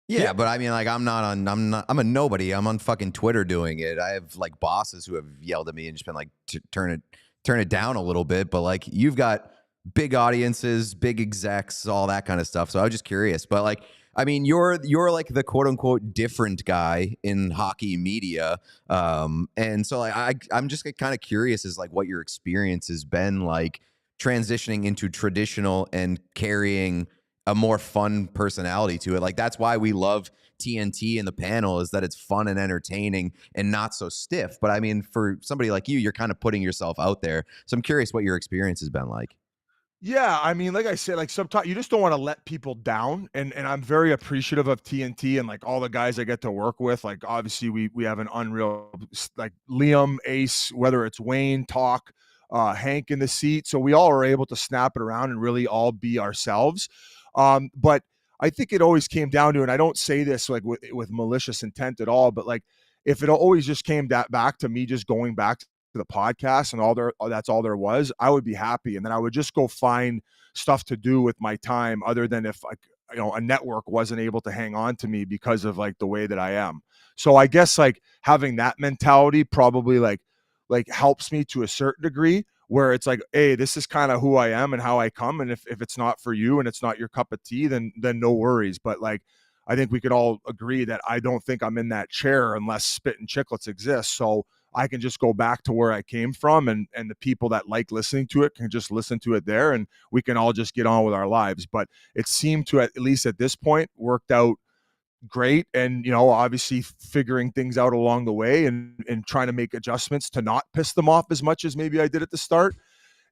Yeah, but I mean, like, I'm a nobody. I'm on fucking Twitter doing it. I have like bosses who have yelled at me and just been like, turn it down a little bit. But like, you've got big audiences, big execs, all that kind of stuff. So I was just curious. But like, I mean, you're like the quote unquote different guy in hockey media. And so like, I'm just kind of curious as like what your experience has been like transitioning into traditional and carrying a more fun personality to it. Like, that's why we love TNT in the panel, is that it's fun and entertaining and not so stiff. But I mean, for somebody like you, you're kind of putting yourself out there. So I'm curious what your experience has been like. Yeah, I mean, like I said, like sometimes you just don't want to let people down, and I'm very appreciative of TNT and like all the guys I get to work with. Like, obviously we have an unreal, like Liam, Ace, whether it's Wayne, Talk, Hank in the seat. So we all are able to snap it around and really all be ourselves. But I think it always came down to, and I don't say this like with malicious intent at all, but like, if it always just came back to me just going back to the podcast and that's all there was, I would be happy. And then I would just go find stuff to do with my time, other than if like, a network wasn't able to hang on to me because of like the way that I am. So I guess like having that mentality probably like helps me to a certain degree, where it's like, hey, this is kind of who I am and how I come. And if it's not for you and it's not your cup of tea, then no worries. But like, I think we could all agree that I don't think I'm in that chair unless Spittin' Chiclets exists. So I can just go back to where I came from, and the people that like listening to it can just listen to it there, and we can all just get on with our lives. But it seemed to, at least at this point, worked out great. And, obviously figuring things out along the way and trying to make adjustments to not piss them off as much as maybe I did at the start.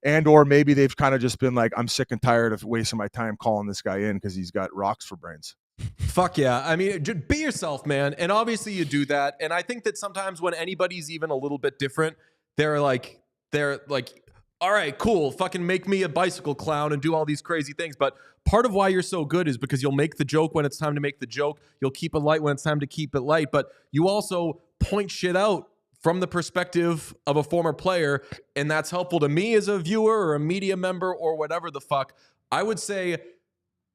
And, or maybe they've kind of just been like, I'm sick and tired of wasting my time calling this guy in because he's got rocks for brains. Fuck yeah. I mean, just be yourself, man. And obviously you do that. And I think that sometimes when anybody's even a little bit different, they're like, all right, cool. Fucking make me a bicycle clown and do all these crazy things. But part of why you're so good is because you'll make the joke when it's time to make the joke. You'll keep it light when it's time to keep it light. But you also point shit out from the perspective of a former player, and that's helpful to me as a viewer or a media member or whatever the fuck. I would say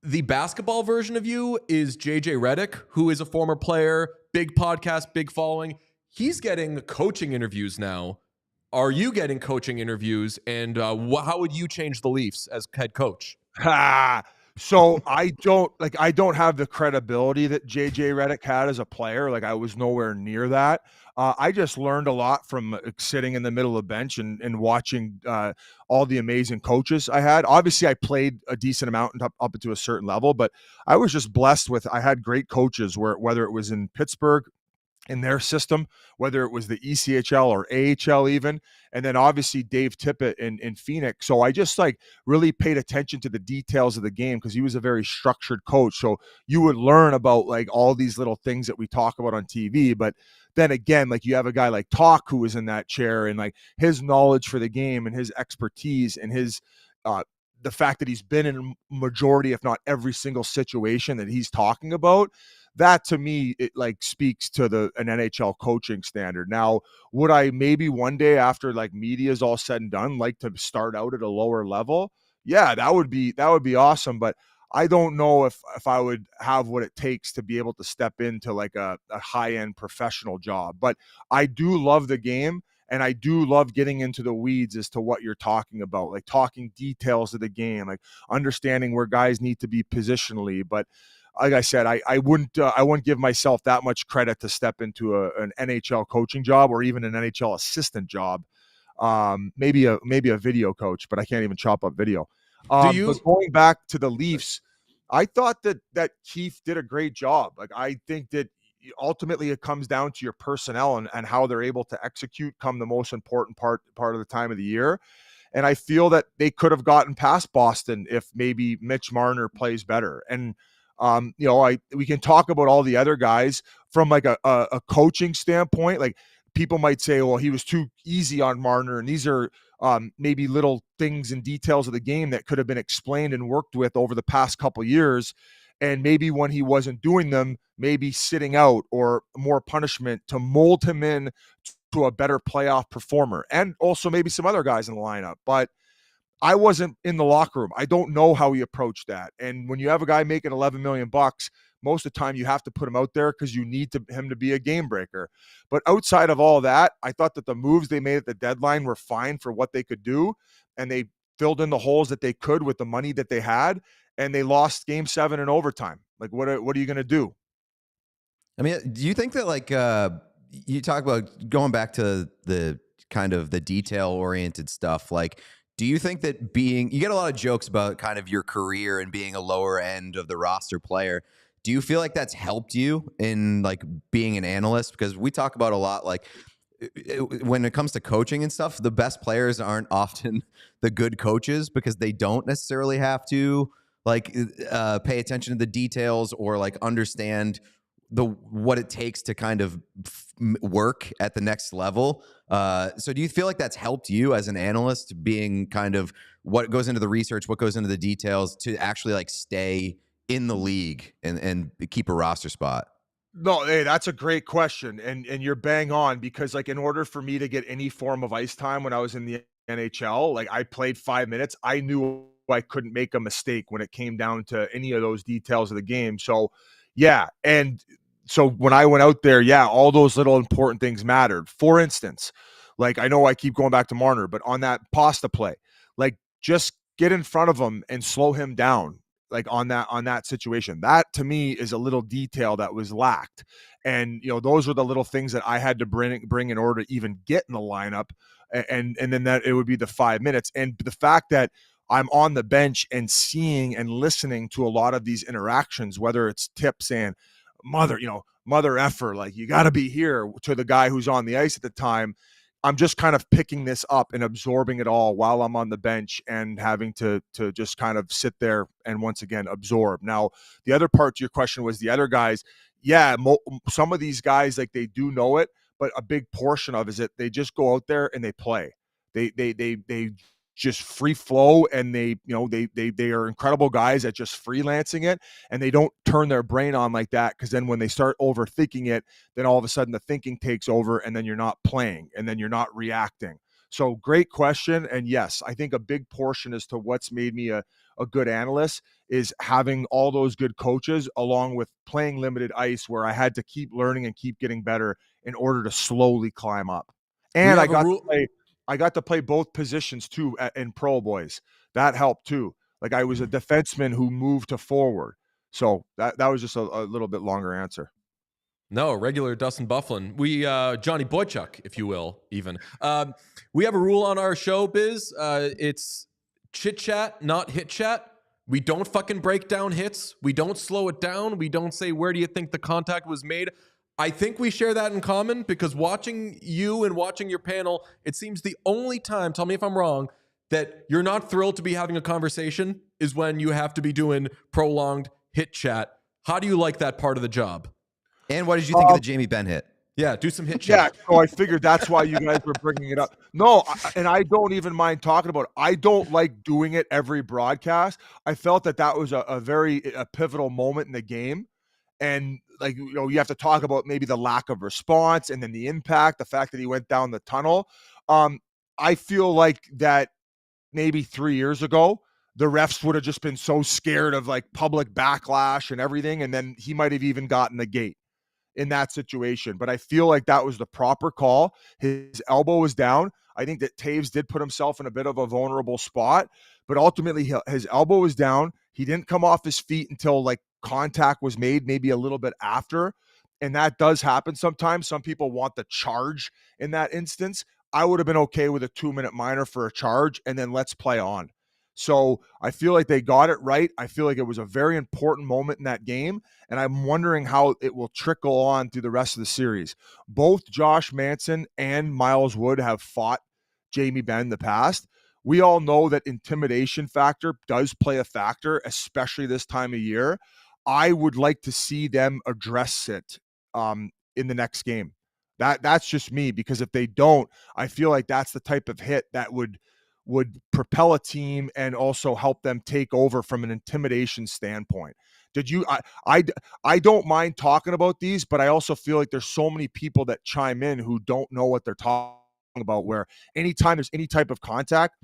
the basketball version of you is JJ Redick, who is a former player, big podcast, big following. He's getting coaching interviews now. Are you getting coaching interviews? And how would you change the Leafs as head coach? So I don't have the credibility that JJ Redick had as a player. Like, I was nowhere near that. I just learned a lot from sitting in the middle of the bench and watching all the amazing coaches I had. Obviously, I played a decent amount up to a certain level, but I was just blessed with, I had great coaches whether it was in Pittsburgh, in their system, whether it was the ECHL or AHL even, and then obviously Dave Tippett in Phoenix. So I just like really paid attention to the details of the game because he was a very structured coach. So you would learn about like all these little things that we talk about on TV. But then again, like you have a guy like Talk who was in that chair, and like his knowledge for the game and his expertise and his the fact that he's been in a majority, if not every single situation that he's talking about, that to me, it like speaks to an NHL coaching standard. Now, would I maybe one day after like media is all said and done, like to start out at a lower level? Yeah, that would be awesome. But I don't know if I would have what it takes to be able to step into like a high-end professional job. But I do love the game. And I do love getting into the weeds as to what you're talking about, like talking details of the game, like understanding where guys need to be positionally. But like I said, I wouldn't give myself that much credit to step into an NHL coaching job or even an NHL assistant job. Maybe a video coach, but I can't even chop up video. But going back to the Leafs, I thought that Keefe did a great job. Like, I think that ultimately it comes down to your personnel and how they're able to execute come the most important part of the time of the year. And I feel that they could have gotten past Boston if maybe Mitch Marner plays better. And we can talk about all the other guys from like a coaching standpoint. Like, people might say, well, he was too easy on Marner, and these are maybe little things and details of the game that could have been explained and worked with over the past couple of years. And maybe when he wasn't doing them, maybe sitting out or more punishment to mold him in to a better playoff performer, and also maybe some other guys in the lineup. But I wasn't in the locker room. I don't know how he approached that. And when you have a guy making $11 million, most of the time you have to put him out there because you need him to be a game breaker. But outside of all that, I thought that the moves they made at the deadline were fine for what they could do. And they filled in the holes that they could with the money that they had. And they lost Game 7 in overtime. Like, what are you going to do? I mean, do you think that, like, you talk about going back to the kind of the detail-oriented stuff, like, do you think that you get a lot of jokes about kind of your career and being a lower end of the roster player. Do you feel like that's helped you in, like, being an analyst? Because we talk about a lot, like, when it comes to coaching and stuff, the best players aren't often the good coaches because they don't necessarily have to, like, pay attention to the details or like understand what it takes to kind of work at the next level. So do you feel like that's helped you as an analyst, being kind of what goes into the research, what goes into the details to actually like stay in the league and keep a roster spot? No, hey, that's a great question. And you're bang on, because like, in order for me to get any form of ice time when I was in the NHL, like, I played 5 minutes. I knew I couldn't make a mistake when it came down to any of those details of the game. So yeah. And so when I went out there, yeah, all those little important things mattered. For instance, like, I know I keep going back to Marner, but on that pasta play, like, just get in front of him and slow him down. Like, on that situation, that to me is a little detail that was lacked. And, those were the little things that I had to bring in order to even get in the lineup. And then that it would be the 5 minutes. And the fact that I'm on the bench and seeing and listening to a lot of these interactions, whether it's Tip saying, mother effer, like, you got to be here, to the guy who's on the ice at the time. I'm just kind of picking this up and absorbing it all while I'm on the bench and having to just kind of sit there and once again absorb. Now, the other part to your question was the other guys. Yeah, some of these guys, like, they do know it, but a big portion of it is that they just go out there and they play. They just free flow, and they are incredible guys at just freelancing it, and they don't turn their brain on like that, because then when they start overthinking it, then all of a sudden the thinking takes over, and then you're not playing, and then you're not reacting. So great question. And yes, I think a big portion as to what's made me a good analyst is having all those good coaches, along with playing limited ice, where I had to keep learning and keep getting better in order to slowly climb up. And I got to play both positions too in pro, boys. That helped too. Like, I was a defenseman who moved to forward. So that was just a little bit longer answer. No, regular Dustin Byfuglien. We Johnny Boychuk, if you will, even. We have a rule on our show, Biz. It's chit chat, not hit chat. We don't fucking break down hits. We don't slow it down. We don't say, where do you think the contact was made? I think we share that in common, because watching you and watching your panel, it seems the only time, tell me if I'm wrong, that you're not thrilled to be having a conversation is when you have to be doing prolonged hit chat. How do you like that part of the job? And what did you think of the Jamie Benn hit? Yeah, do some hit chat. Yeah, so I figured that's why you guys were bringing it up. No, and I don't even mind talking about it. I don't like doing it every broadcast. I felt that was a very pivotal moment in the game. And, like, you have to talk about maybe the lack of response, and then the impact, the fact that he went down the tunnel. I feel like that maybe 3 years ago, the refs would have just been so scared of, like, public backlash and everything, and then he might have even gotten the gate in that situation. But I feel like that was the proper call. His elbow was down. I think that Taves did put himself in a bit of a vulnerable spot, but ultimately his elbow was down. He didn't come off his feet until, like, contact was made, maybe a little bit after. And that does happen sometimes. Some people want the charge in that instance. I would have been okay with a 2-minute minor for a charge, and then let's play on. So I feel like they got it right. I feel like it was a very important moment in that game, and I'm wondering how it will trickle on through the rest of the series. Both Josh Manson and Miles Wood have fought Jamie Benn in the past. We all know that intimidation factor does play a factor, especially this time of year. I would like to see them address it in the next game. That's just me, because if they don't, I feel like that's the type of hit that would propel a team and also help them take over from an intimidation standpoint. I don't mind talking about these, but I also feel like there's so many people that chime in who don't know what they're talking about, where anytime there's any type of contact,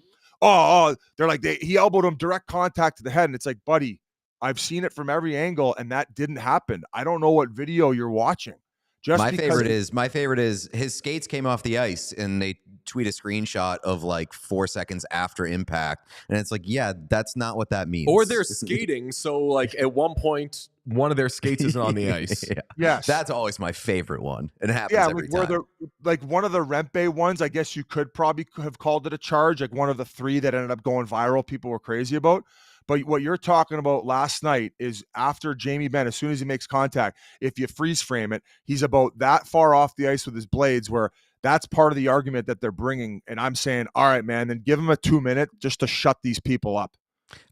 they're like, he elbowed him, direct contact to the head. And it's like, buddy, I've seen it from every angle, and that didn't happen. I don't know what video you're watching. My favorite is his skates came off the ice, and they tweet a screenshot of like 4 seconds after impact, and it's like, yeah, that's not what that means. Or they're skating, so like at one point, one of their skates isn't on the ice. Yeah. Yes, that's always my favorite one. It happens every time. Like one of the Rempe ones, I guess you could probably have called it a charge. Like one of the 3 that ended up going viral, people were crazy about. But what you're talking about last night is after Jamie Benn, as soon as he makes contact, if you freeze frame it, he's about that far off the ice with his blades, where that's part of the argument that they're bringing. And I'm saying, all right, man, then give him a 2-minute just to shut these people up.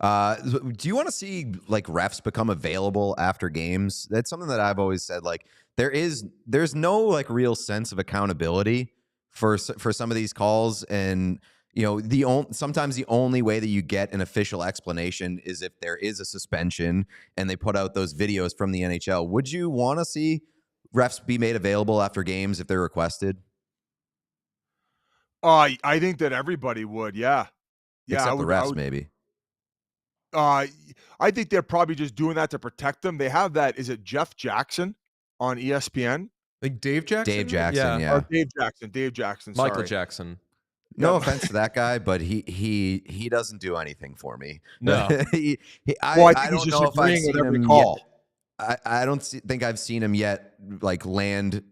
Do you want to see like refs become available after games? That's something that I've always said. Like there's no like real sense of accountability for some of these calls, and you know, sometimes the only way that you get an official explanation is if there is a suspension and they put out those videos from the NHL. Would you want to see refs be made available after games if they're requested? I think that everybody would, yeah. Except the refs, maybe. I think they're probably just doing that to protect them. They have that. Is it Jeff Jackson on ESPN? Like Dave Jackson? Dave Jackson, yeah. Oh, Dave Jackson. Michael sorry. Jackson. No offense to that guy, but he doesn't do anything for me. No. I don't know if I've seen him call. I don't think I've seen him yet like land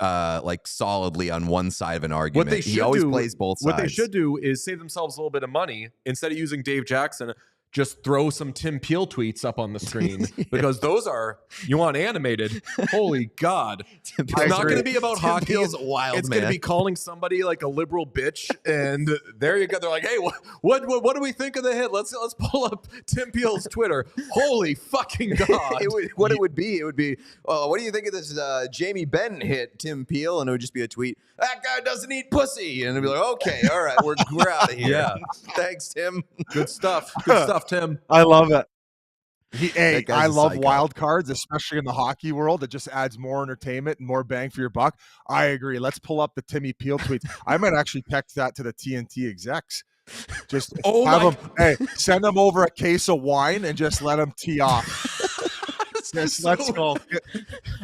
like solidly on one side of an argument. He always plays both sides. What they should do is save themselves a little bit of money. Instead of using Dave Jackson, just throw some Tim Peel tweets up on the screen because those are, you want animated. Holy God. It's not going to be about Tim hockey. Peel's a wild it's man. going to be calling somebody like a liberal bitch. And there you go. They're like, hey, what do we think of the hit? Let's pull up Tim Peel's Twitter. Holy fucking God. It would be, what do you think of this Jamie Benn hit, Tim Peel? And it would just be a tweet, that guy doesn't eat pussy. And it'd be like, okay, all right, we're out of here. Yeah. Thanks, Tim. Good stuff. Good stuff, Tim. I love it. I love psycho. wild cards, especially in the hockey world. It just adds more entertainment and more bang for your buck. I agree. Let's pull up the Timmy Peel tweets. I might actually text that to the TNT execs. Just send them over a case of wine and just let them tee off. Let's go.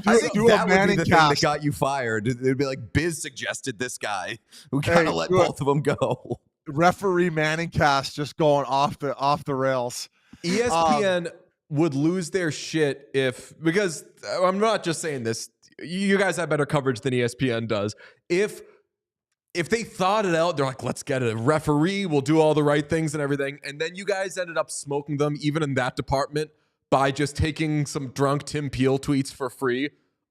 I think do that a Manning would be the thing that cast. got you fired. It'd be like Biz suggested this guy. We gotta let both of them go. Referee Manning cast just going off the rails. ESPN would lose their shit because I'm not just saying this. You guys have better coverage than ESPN does. If they thought it out, they're like, let's get a referee. We'll do all the right things and everything. And then you guys ended up smoking them even in that department by just taking some drunk Tim Peel tweets for free.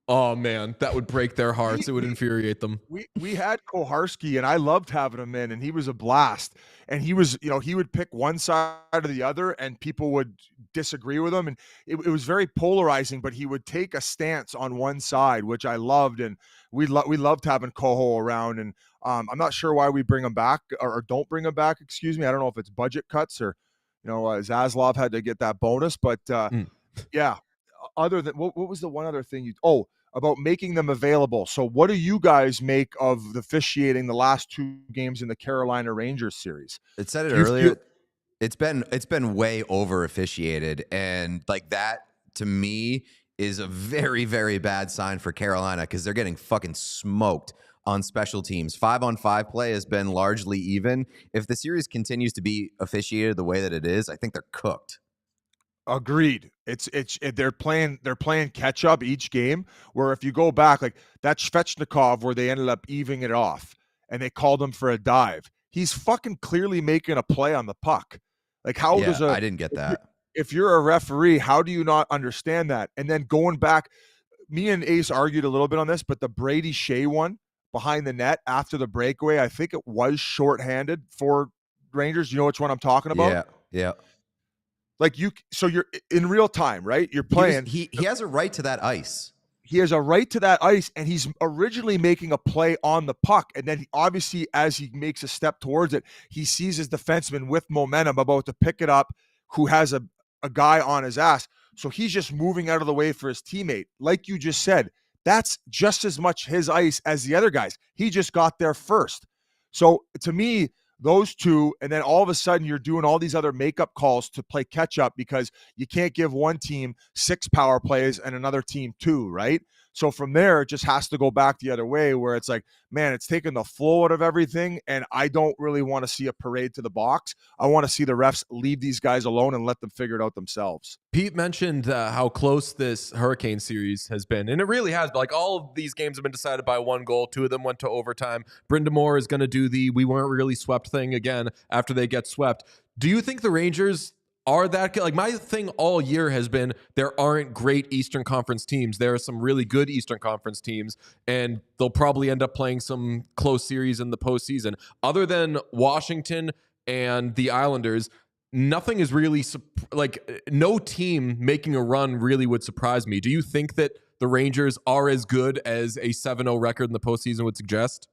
Oh man, that would break their hearts. It would infuriate them. We had Koharski, and I loved having him in, and he was a blast. And he was, he would pick one side or the other, and people would disagree with him. And it was very polarizing, but he would take a stance on one side, which I loved. And we loved having Koho around. And I'm not sure why we bring him back or don't bring him back. Excuse me. I don't know if it's budget cuts or, Zaslav had to get that bonus. But yeah, other than what was the one other thing about making them available. So what do you guys make of the officiating the last two games in the Carolina Rangers series? It said it earlier. It's been way over officiated. And like that to me is a very, very bad sign for Carolina because they're getting fucking smoked on special teams. 5-on-5 play has been largely even. If the series continues to be officiated the way that it is, I think they're cooked. Agreed. They're playing catch up each game. Where if you go back, like that Svechnikov, where they ended up evening it off, and they called him for a dive. He's fucking clearly making a play on the puck. Like I didn't get that. If you're a referee, how do you not understand that? And then going back, me and Ace argued a little bit on this, but the Brady Shea one behind the net after the breakaway, I think it was shorthanded for Rangers. You know which one I'm talking about? Yeah. Like so you're in real time, right? You're playing. He has a right to that ice. He has a right to that ice, and he's originally making a play on the puck. And then obviously, as he makes a step towards it, he sees his defenseman with momentum about to pick it up, who has a guy on his ass. So he's just moving out of the way for his teammate. Like you just said, that's just as much his ice as the other guys. He just got there first. So to me, those two, and then all of a sudden you're doing all these other makeup calls to play catch up because you can't give one team 6 power plays and another team 2, right? So from there, it just has to go back the other way where it's like, man, it's taking the flow out of everything, and I don't really want to see a parade to the box. I want to see the refs leave these guys alone and let them figure it out themselves. Pete mentioned how close this Hurricane series has been, and it really has. Like all of these games have been decided by 1 goal. 2 of them went to overtime. Brind'Amour is going to do the "we weren't really swept" thing again after they get swept. Do you think the Rangers are that good? Like my thing all year has been there aren't great Eastern Conference teams. There are some really good Eastern Conference teams, and they'll probably end up playing some close series in the postseason. Other than Washington and the Islanders, nothing is really no team making a run really would surprise me. Do you think that the Rangers are as good as a 7-0 record in the postseason would suggest?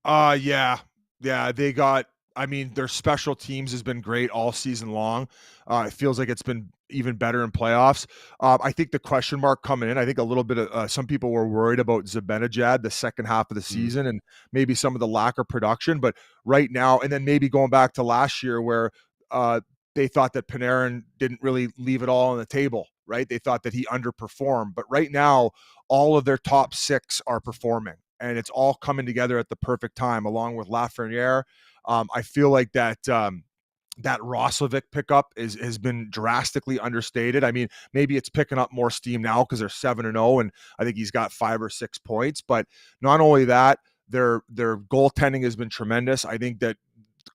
Yeah, they got. I mean, their special teams has been great all season long. It feels like it's been even better in playoffs. I think the question mark coming in, I think a little bit of some people were worried about Zibanejad the second half of the season and maybe some of the lack of production. But right now, and then maybe going back to last year where they thought that Panarin didn't really leave it all on the table, right? They thought that he underperformed. But right now, all of their top 6 are performing. And it's all coming together at the perfect time, along with Lafreniere. I feel like that Roslovic pickup has been drastically understated. I mean, maybe it's picking up more steam now because they're 7-0, and I think he's got 5 or 6 points. But not only that, their goaltending has been tremendous. I think that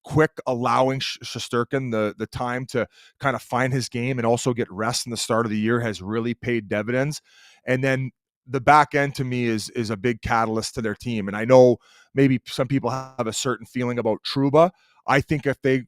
quick allowing Shesterkin the time to kind of find his game and also get rest in the start of the year has really paid dividends. And then the back end to me is a big catalyst to their team. And I know maybe some people have a certain feeling about Trouba. I think if they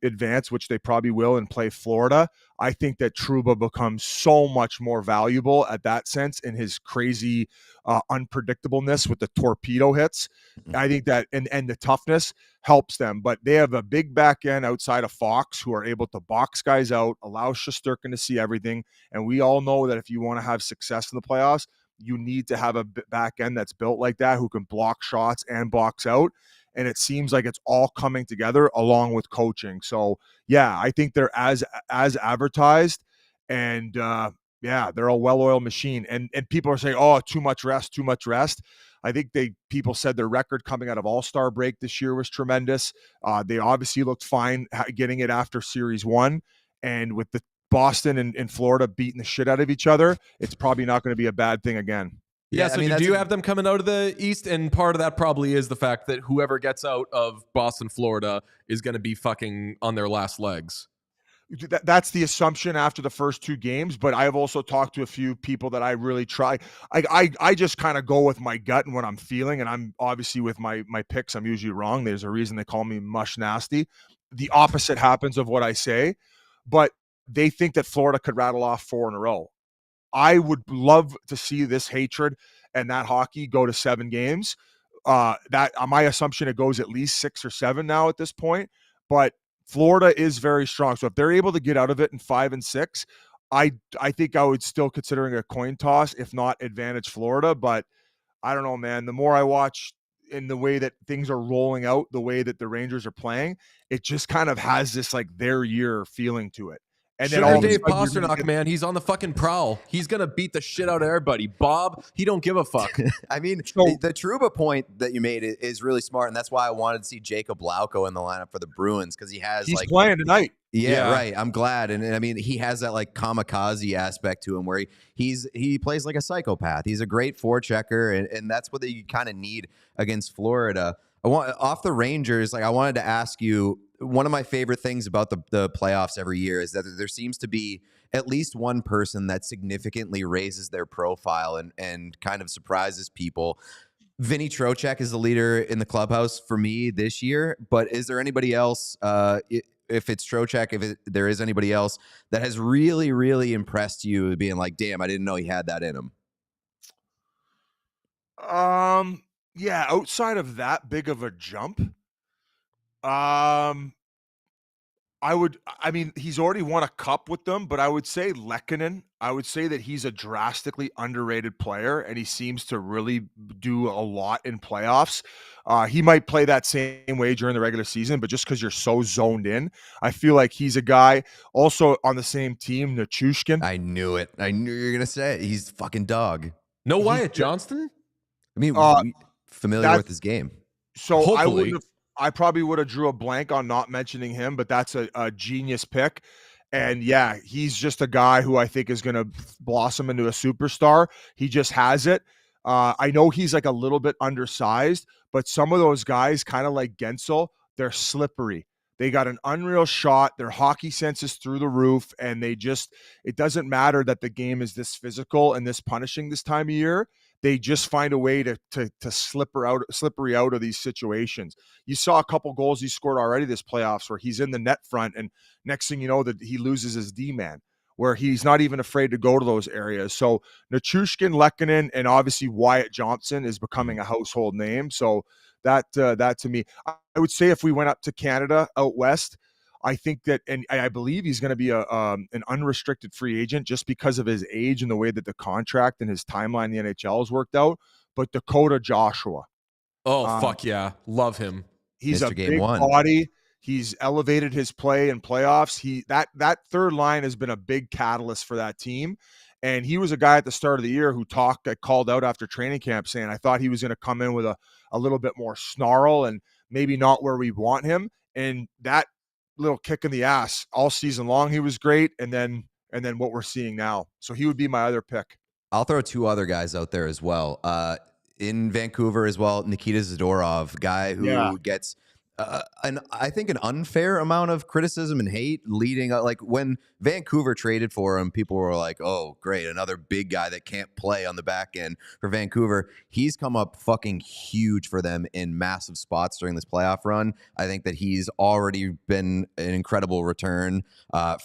advance, which they probably will, and play Florida, I think that Trouba becomes so much more valuable at that sense in his crazy unpredictableness with the torpedo hits. I think that and the toughness helps them. But they have a big back end outside of Fox who are able to box guys out, allow Shesterkin to see everything. And we all know that if you want to have success in the playoffs, you need to have a back end that's built like that, who can block shots and box out. And it seems like it's all coming together along with coaching. So yeah, I think they're as advertised, and yeah, they're a well-oiled machine. And people are saying, oh, too much rest. I think people said their record coming out of All-Star break this year was tremendous. They obviously looked fine getting it after Series 1, and with the Boston and Florida beating the shit out of each other, it's probably not going to be a bad thing again. Yeah, so do you have them coming out of the East? And part of that probably is the fact that whoever gets out of Boston, Florida is going to be fucking on their last legs. That's the assumption after the first 2 games, but I have also talked to a few people that I really try. I just kind of go with my gut and what I'm feeling, and I'm obviously with my picks, I'm usually wrong. There's a reason they call me Mush Nasty. The opposite happens of what I say, but they think that Florida could rattle off 4 in a row. I would love to see this hatred and that hockey go to 7 games. That my assumption, it goes at least 6 or 7 now at this point. But Florida is very strong, so if they're able to get out of it in 5 and 6, I think I would still considering a coin toss, if not advantage Florida. But I don't know, man. The more I watch in the way that things are rolling out, the way that the Rangers are playing, it just kind of has this like their year feeling to it. And then all Dave Pasternak, man, he's on the fucking prowl. He's going to beat the shit out of everybody. Bob, he don't give a fuck. I mean, the Trouba point that you made is really smart, and that's why I wanted to see Jacob Lauko in the lineup for the Bruins, because he's playing tonight. Yeah, right. I'm glad. And I mean, he has that like kamikaze aspect to him where he plays like a psychopath. He's a great forechecker, and that's what you kind of need against Florida. Off the Rangers, I wanted to ask you, one of my favorite things about the playoffs every year is that there seems to be at least one person that significantly raises their profile and kind of surprises people. Vinny Trocheck is the leader in the clubhouse for me this year, but is there anybody else, if it's Trocheck, if there is anybody else that has really, really impressed you, being like, damn, I didn't know he had that in him? Yeah, outside of that big of a jump, he's already won a cup with them, but I would say Lehkonen. I would say that he's a drastically underrated player, and he seems to really do a lot in playoffs. He might play that same way during the regular season, but just because you're so zoned in, I feel like he's a guy. Also on the same team, Nichushkin. I knew it. I knew you were going to say it. He's fucking dog. No Wyatt Johnston? I mean, familiar with his game. So hopefully. I probably would have drew a blank on not mentioning him, but that's a genius pick. And yeah, he's just a guy who I think is going to blossom into a superstar. He just has it. I know he's like a little bit undersized, but some of those guys, kind of like Gensel, they're slippery. They got an unreal shot. Their hockey sense is through the roof, and it doesn't matter that the game is this physical and this punishing this time of year. They just find a way to slippery out of these situations. You saw a couple goals he scored already this playoffs where he's in the net front, and next thing you know, that he loses his D-man, where he's not even afraid to go to those areas. So Nichushkin, Lehkonen, and obviously Wyatt Johnston is becoming a household name. So that to me, I would say if we went up to Canada out west, I think that, and I believe he's going to be an unrestricted free agent just because of his age and the way that the contract and his timeline in the NHL has worked out. But Dakota Joshua. Oh, fuck yeah. Love him. He's Mr. a Game big One. body. He's elevated his play in playoffs. That third line has been a big catalyst for that team. And he was a guy at the start of the year who called out after training camp saying, I thought he was going to come in with a little bit more snarl and maybe not where we want him. And that little kick in the ass all season long, he was great. And then what we're seeing now. So he would be my other pick. I'll throw 2 other guys out there as well. In Vancouver as well, Nikita Zadorov, guy who gets I think an unfair amount of criticism and hate leading up. Like when Vancouver traded for him, people were like, oh, great, another big guy that can't play on the back end for Vancouver. He's come up fucking huge for them in massive spots during this playoff run. I think that he's already been an incredible return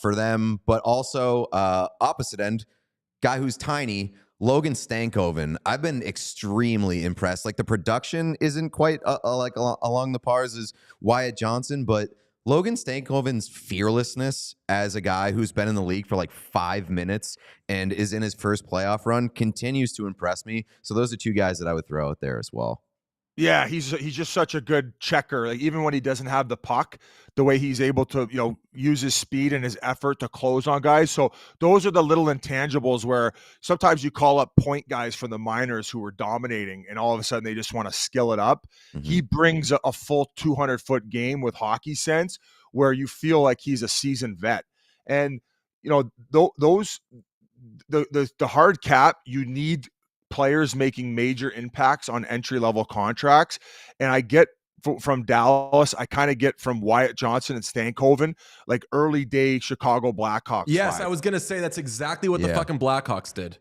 for them. But also, opposite end, guy who's tiny, Logan Stankoven. I've been extremely impressed. Like the production isn't quite along the pars as Wyatt Johnson, but Logan Stankoven's fearlessness as a guy who's been in the league for like 5 minutes and is in his first playoff run continues to impress me. So those are two guys that I would throw out there as well. Yeah, he's just such a good checker. Like even when he doesn't have the puck, the way he's able to, use his speed and his effort to close on guys. So those are the little intangibles where sometimes you call up point guys from the minors who are dominating and all of a sudden they just want to skill it up. Mm-hmm. He brings a full 200-foot game with hockey sense where you feel like he's a seasoned vet. And, those the hard cap, you need players making major impacts on entry-level contracts. And I get from Dallas, I kind of get from Wyatt Johnson and Stankoven, like early day Chicago Blackhawks. Yes, vibe. I was going to say that's exactly what the fucking Blackhawks did.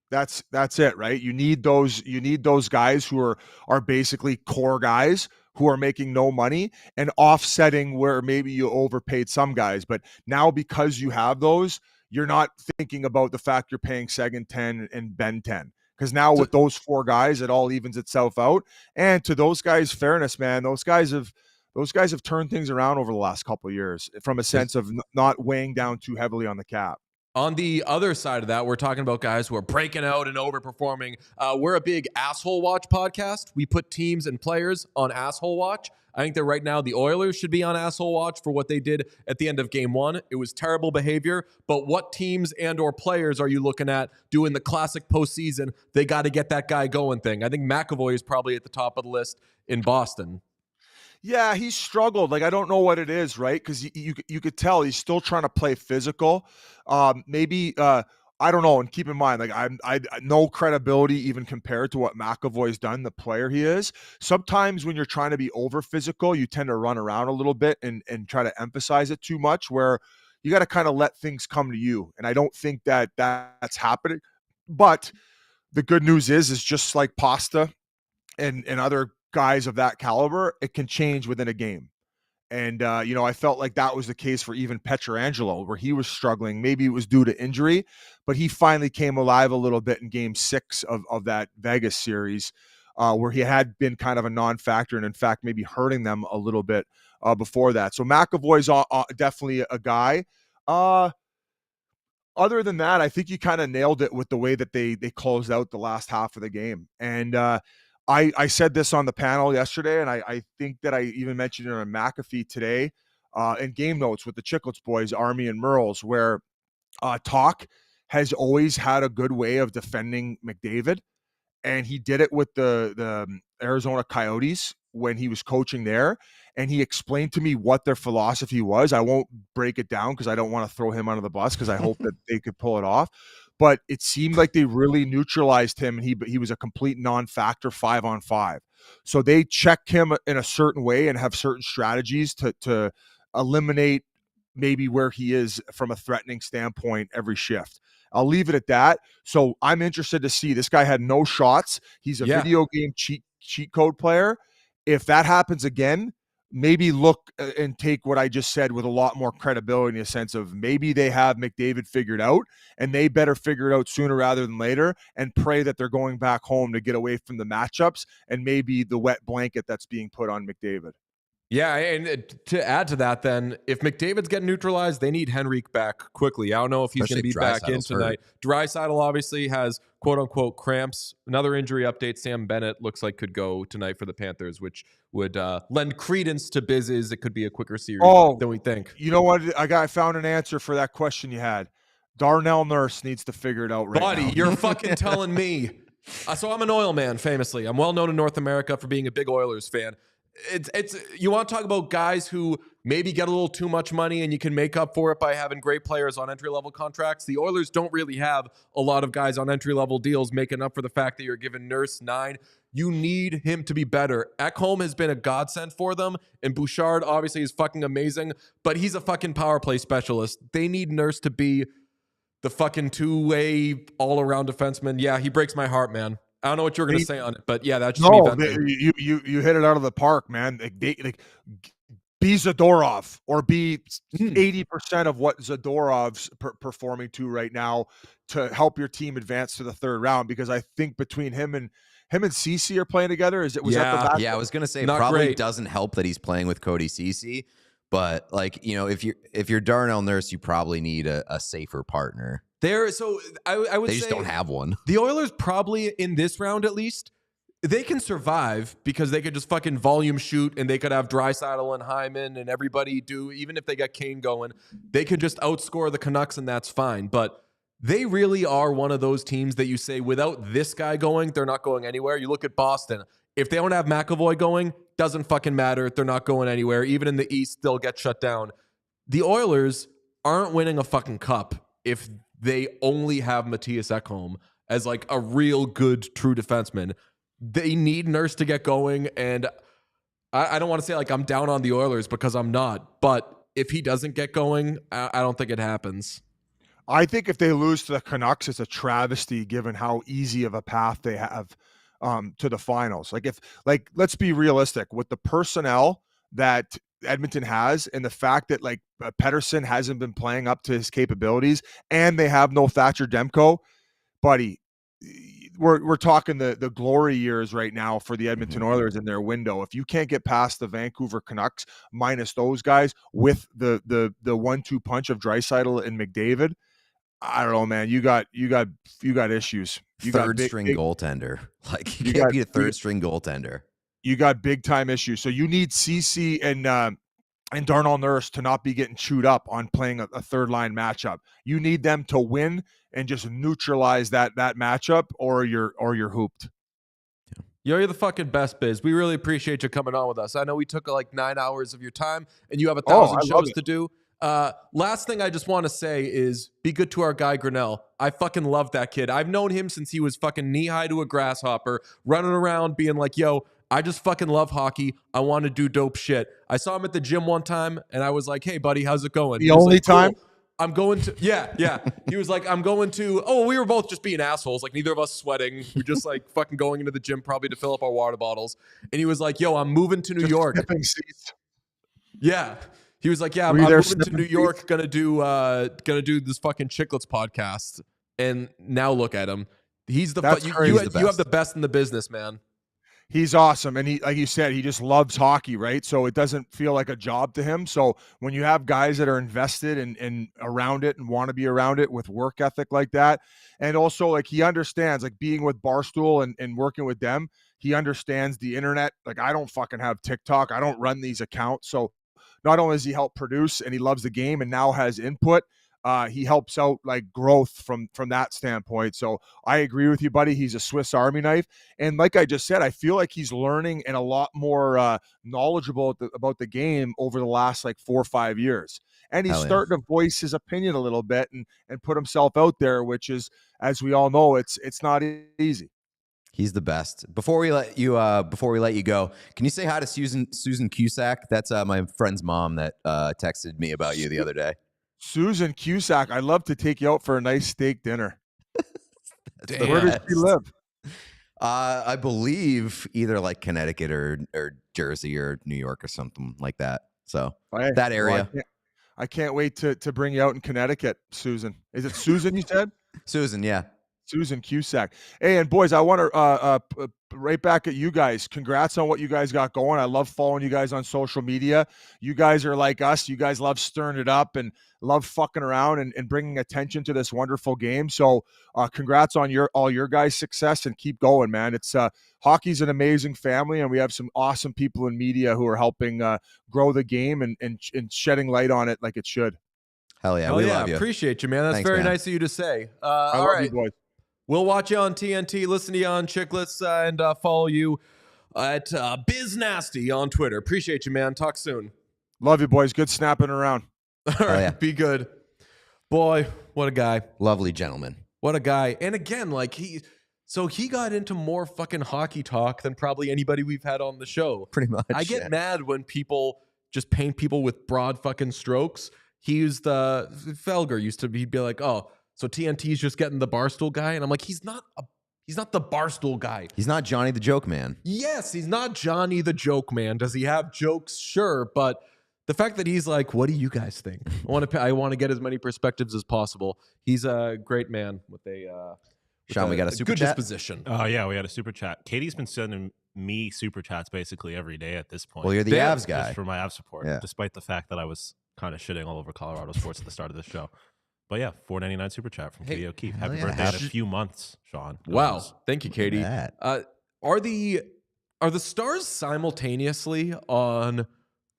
That's it, right? You need those guys who are basically core guys who are making no money and offsetting where maybe you overpaid some guys. But now because you have those, you're not thinking about the fact you're paying Seguin 10 and Ben 10. Because now with those four guys, it all evens itself out. And to those guys' fairness, man, those guys have turned things around over the last couple of years from a sense of not weighing down too heavily on the cap. On the other side of that, we're talking about guys who are breaking out and overperforming. We're a big Asshole Watch podcast. We put teams and players on Asshole Watch. I think that right now the Oilers should be on Asshole Watch for what they did at the end of Game 1. It was terrible behavior, but what teams and or players are you looking at doing the classic postseason? They got to get that guy going thing. I think McAvoy is probably at the top of the list in Boston. Yeah, he's struggled. Like, I don't know what it is, right? Because you could tell he's still trying to play physical. I don't know. And keep in mind, like I no credibility even compared to what McAvoy's done, the player he is. Sometimes when you're trying to be over physical, you tend to run around a little bit and try to emphasize it too much, where you got to kind of let things come to you. And I don't think that's happening. But the good news is just like Pasta and other guys of that caliber, it can change within a game. And, I felt like that was the case for even Pietrangelo, where he was struggling. Maybe it was due to injury, but he finally came alive a little bit in Game 6 of that Vegas series, where he had been kind of a non-factor and, in fact, maybe hurting them a little bit before that. So McAvoy's definitely a guy. Other than that, I think you kind of nailed it with the way that they closed out the last half of the game. And, I said this on the panel yesterday, and I think that I even mentioned it on McAfee today in game notes with the Chiclets boys, Army and Merles, where Talk has always had a good way of defending McDavid, and he did it with the Arizona Coyotes when he was coaching there, and he explained to me what their philosophy was. I won't break it down because I don't want to throw him under the bus because I hope that they could pull it off. But it seemed like they really neutralized him, and he was a complete non-factor 5-on-5. So they check him in a certain way and have certain strategies to eliminate maybe where he is from a threatening standpoint every shift. I'll leave it at that. So I'm interested to see. This guy had no shots. He's a video game cheat code player. If that happens again, maybe look and take what I just said with a lot more credibility in a sense of maybe they have McDavid figured out, and they better figure it out sooner rather than later and pray that they're going back home to get away from the matchups and maybe the wet blanket that's being put on McDavid. Yeah, and to add to that then, if McDavid's getting neutralized, they need Henrique back quickly. I don't know if he's going to be back in tonight. Draisaitl obviously has quote-unquote cramps. Another injury update, Sam Bennett looks like could go tonight for the Panthers, which would lend credence to Biz's. It could be a quicker series than we think. You know what? I found an answer for that question you had. Darnell Nurse needs to figure it out right now. Buddy, you're fucking telling me. So I'm an Oil man, famously. I'm well known in North America for being a big Oilers fan. It's you want to talk about guys who maybe get a little too much money and you can make up for it by having great players on entry-level contracts. The Oilers don't really have a lot of guys on entry-level deals making up for the fact that you're giving Nurse 9. You need him to be better. Ekholm has been a godsend for them, and Bouchard obviously is fucking amazing, but he's a fucking power play specialist. They need Nurse to be the fucking two-way all-around defenseman. Yeah, he breaks my heart, man. I don't know what you're going to say on it, but yeah, that's just me venting. You hit it out of the park, man. Be Zadorov or be 80% of what Zadorov's performing to right now to help your team advance to the third round, because I think between him and Ceci are playing together. That the match? Yeah, I was gonna say Not probably great. Doesn't help that he's playing with Cody Ceci, but if you're Darnell Nurse, you probably need a safer partner. I would They say just don't have one. The Oilers probably in this round at least, they can survive because they could just fucking volume shoot and they could have Draisaitl and Hyman and everybody do, even if they got Kane going, they could just outscore the Canucks and that's fine. But they really are one of those teams that you say without this guy going, they're not going anywhere. You look at Boston. If they don't have McAvoy going, doesn't fucking matter. They're not going anywhere. Even in the East, they'll get shut down. The Oilers aren't winning a fucking cup if they only have Matthias Ekholm as like a real good true defenseman. They need Nurse to get going, and I don't want to say like I'm down on the Oilers because I'm not, but if he doesn't get going, I don't think it happens. I think if they lose to the Canucks, it's a travesty given how easy of a path they have to the finals. Let's be realistic with the personnel that Edmonton has and the fact that Pettersson hasn't been playing up to his capabilities and they have no Thatcher Demko, buddy. We're talking the glory years right now for the Edmonton Oilers in their window. If you can't get past the Vancouver Canucks minus those guys with the 1-2 punch of Draisaitl and McDavid, I don't know, man. You got issues. You third string goaltender. Like you can't be a third string goaltender. You got big time issues. So you need CC and Darnell Nurse to not be getting chewed up on playing a third line matchup. You need them to win and just neutralize that matchup, or you're hooped. Yo, you're the fucking best, Biz. We really appreciate you coming on with us. I know we took 9 hours of your time, and you have 1,000 shows to do. Last thing I just want to say is be good to our guy Grinnell. I fucking love that kid. I've known him since he was fucking knee-high to a grasshopper, running around being like, yo, I just fucking love hockey. I want to do dope shit. I saw him at the gym one time, and I was like, hey, buddy, how's it going? The only time? Cool. I'm going to, yeah. He was like, I'm going to, we were both just being assholes. Like, neither of us sweating. We're just fucking going into the gym probably to fill up our water bottles. And he was like, yo, I'm moving to New York. Yeah. He was like, yeah, I'm moving to New York, gonna do this fucking Chiclets podcast. And now look at him. He's the you have the best in the business, man. He's awesome. And he, like you said, he just loves hockey, right? So it doesn't feel like a job to him. So when you have guys that are invested and around it and want to be around it with work ethic like that, and also he understands being with Barstool and working with them, he understands the internet. I don't fucking have TikTok. I don't run these accounts. So not only does he help produce and he loves the game and now has input, he helps out growth from that standpoint. So I agree with you, buddy. He's a Swiss Army knife. And like I just said, I feel like he's learning and a lot more knowledgeable about the game over the last 4 or 5 years. And he's starting to voice his opinion a little bit and put himself out there, which is, as we all know, it's not easy. He's the best. Before we let you go, can you say hi to Susan Cusack? That's my friend's mom that texted me about you the other day. Susan Cusack, I'd love to take you out for a nice steak dinner. Where does she live? I believe either Connecticut or Jersey or New York or something like that. So that area. Well, I can't wait to bring you out in Connecticut, Susan. Is it Susan you said? Susan, yeah. Susan Cusack. Hey, and boys, I want to right back at you guys. Congrats on what you guys got going. I love following you guys on social media. You guys are like us. You guys love stirring it up and love fucking around and bringing attention to this wonderful game. So congrats on all your guys' success and keep going, man. It's hockey's an amazing family, and we have some awesome people in media who are helping grow the game and shedding light on it like it should. Hell yeah. We love you. Appreciate you, man. That's very nice of you to say. All right. You, boys. We'll watch you on TNT, listen to you on Chiclets, and follow you at Biz Nasty on Twitter. Appreciate you, man. Talk soon. Love you, boys. Good snapping around. All right, be good. Boy, what a guy. Lovely gentleman. What a guy. And again, like he got into more fucking hockey talk than probably anybody we've had on the show. Pretty much. I get mad when people just paint people with broad fucking strokes. Felger used to be like, oh, so TNT's just getting the Barstool guy. And I'm like, he's not the Barstool guy. He's not Johnny the Joke Man. Yes, he's not Johnny the Joke Man. Does he have jokes? Sure. But the fact that he's like, what do you guys think? I want to get as many perspectives as possible. He's a great man with Sean, we got a super good chat? disposition. Oh, yeah, we had a super chat. Katie's been sending me super chats basically every day at this point. Well, you're the Avs guy. Just for my Avs support, despite the fact that I was kind of shitting all over Colorado sports at the start of this show. But yeah, $4.99 super chat from Katie O'Keefe. Happy birthday in a few months, Sean. Wow. Thank you, Katie. Are the Stars simultaneously on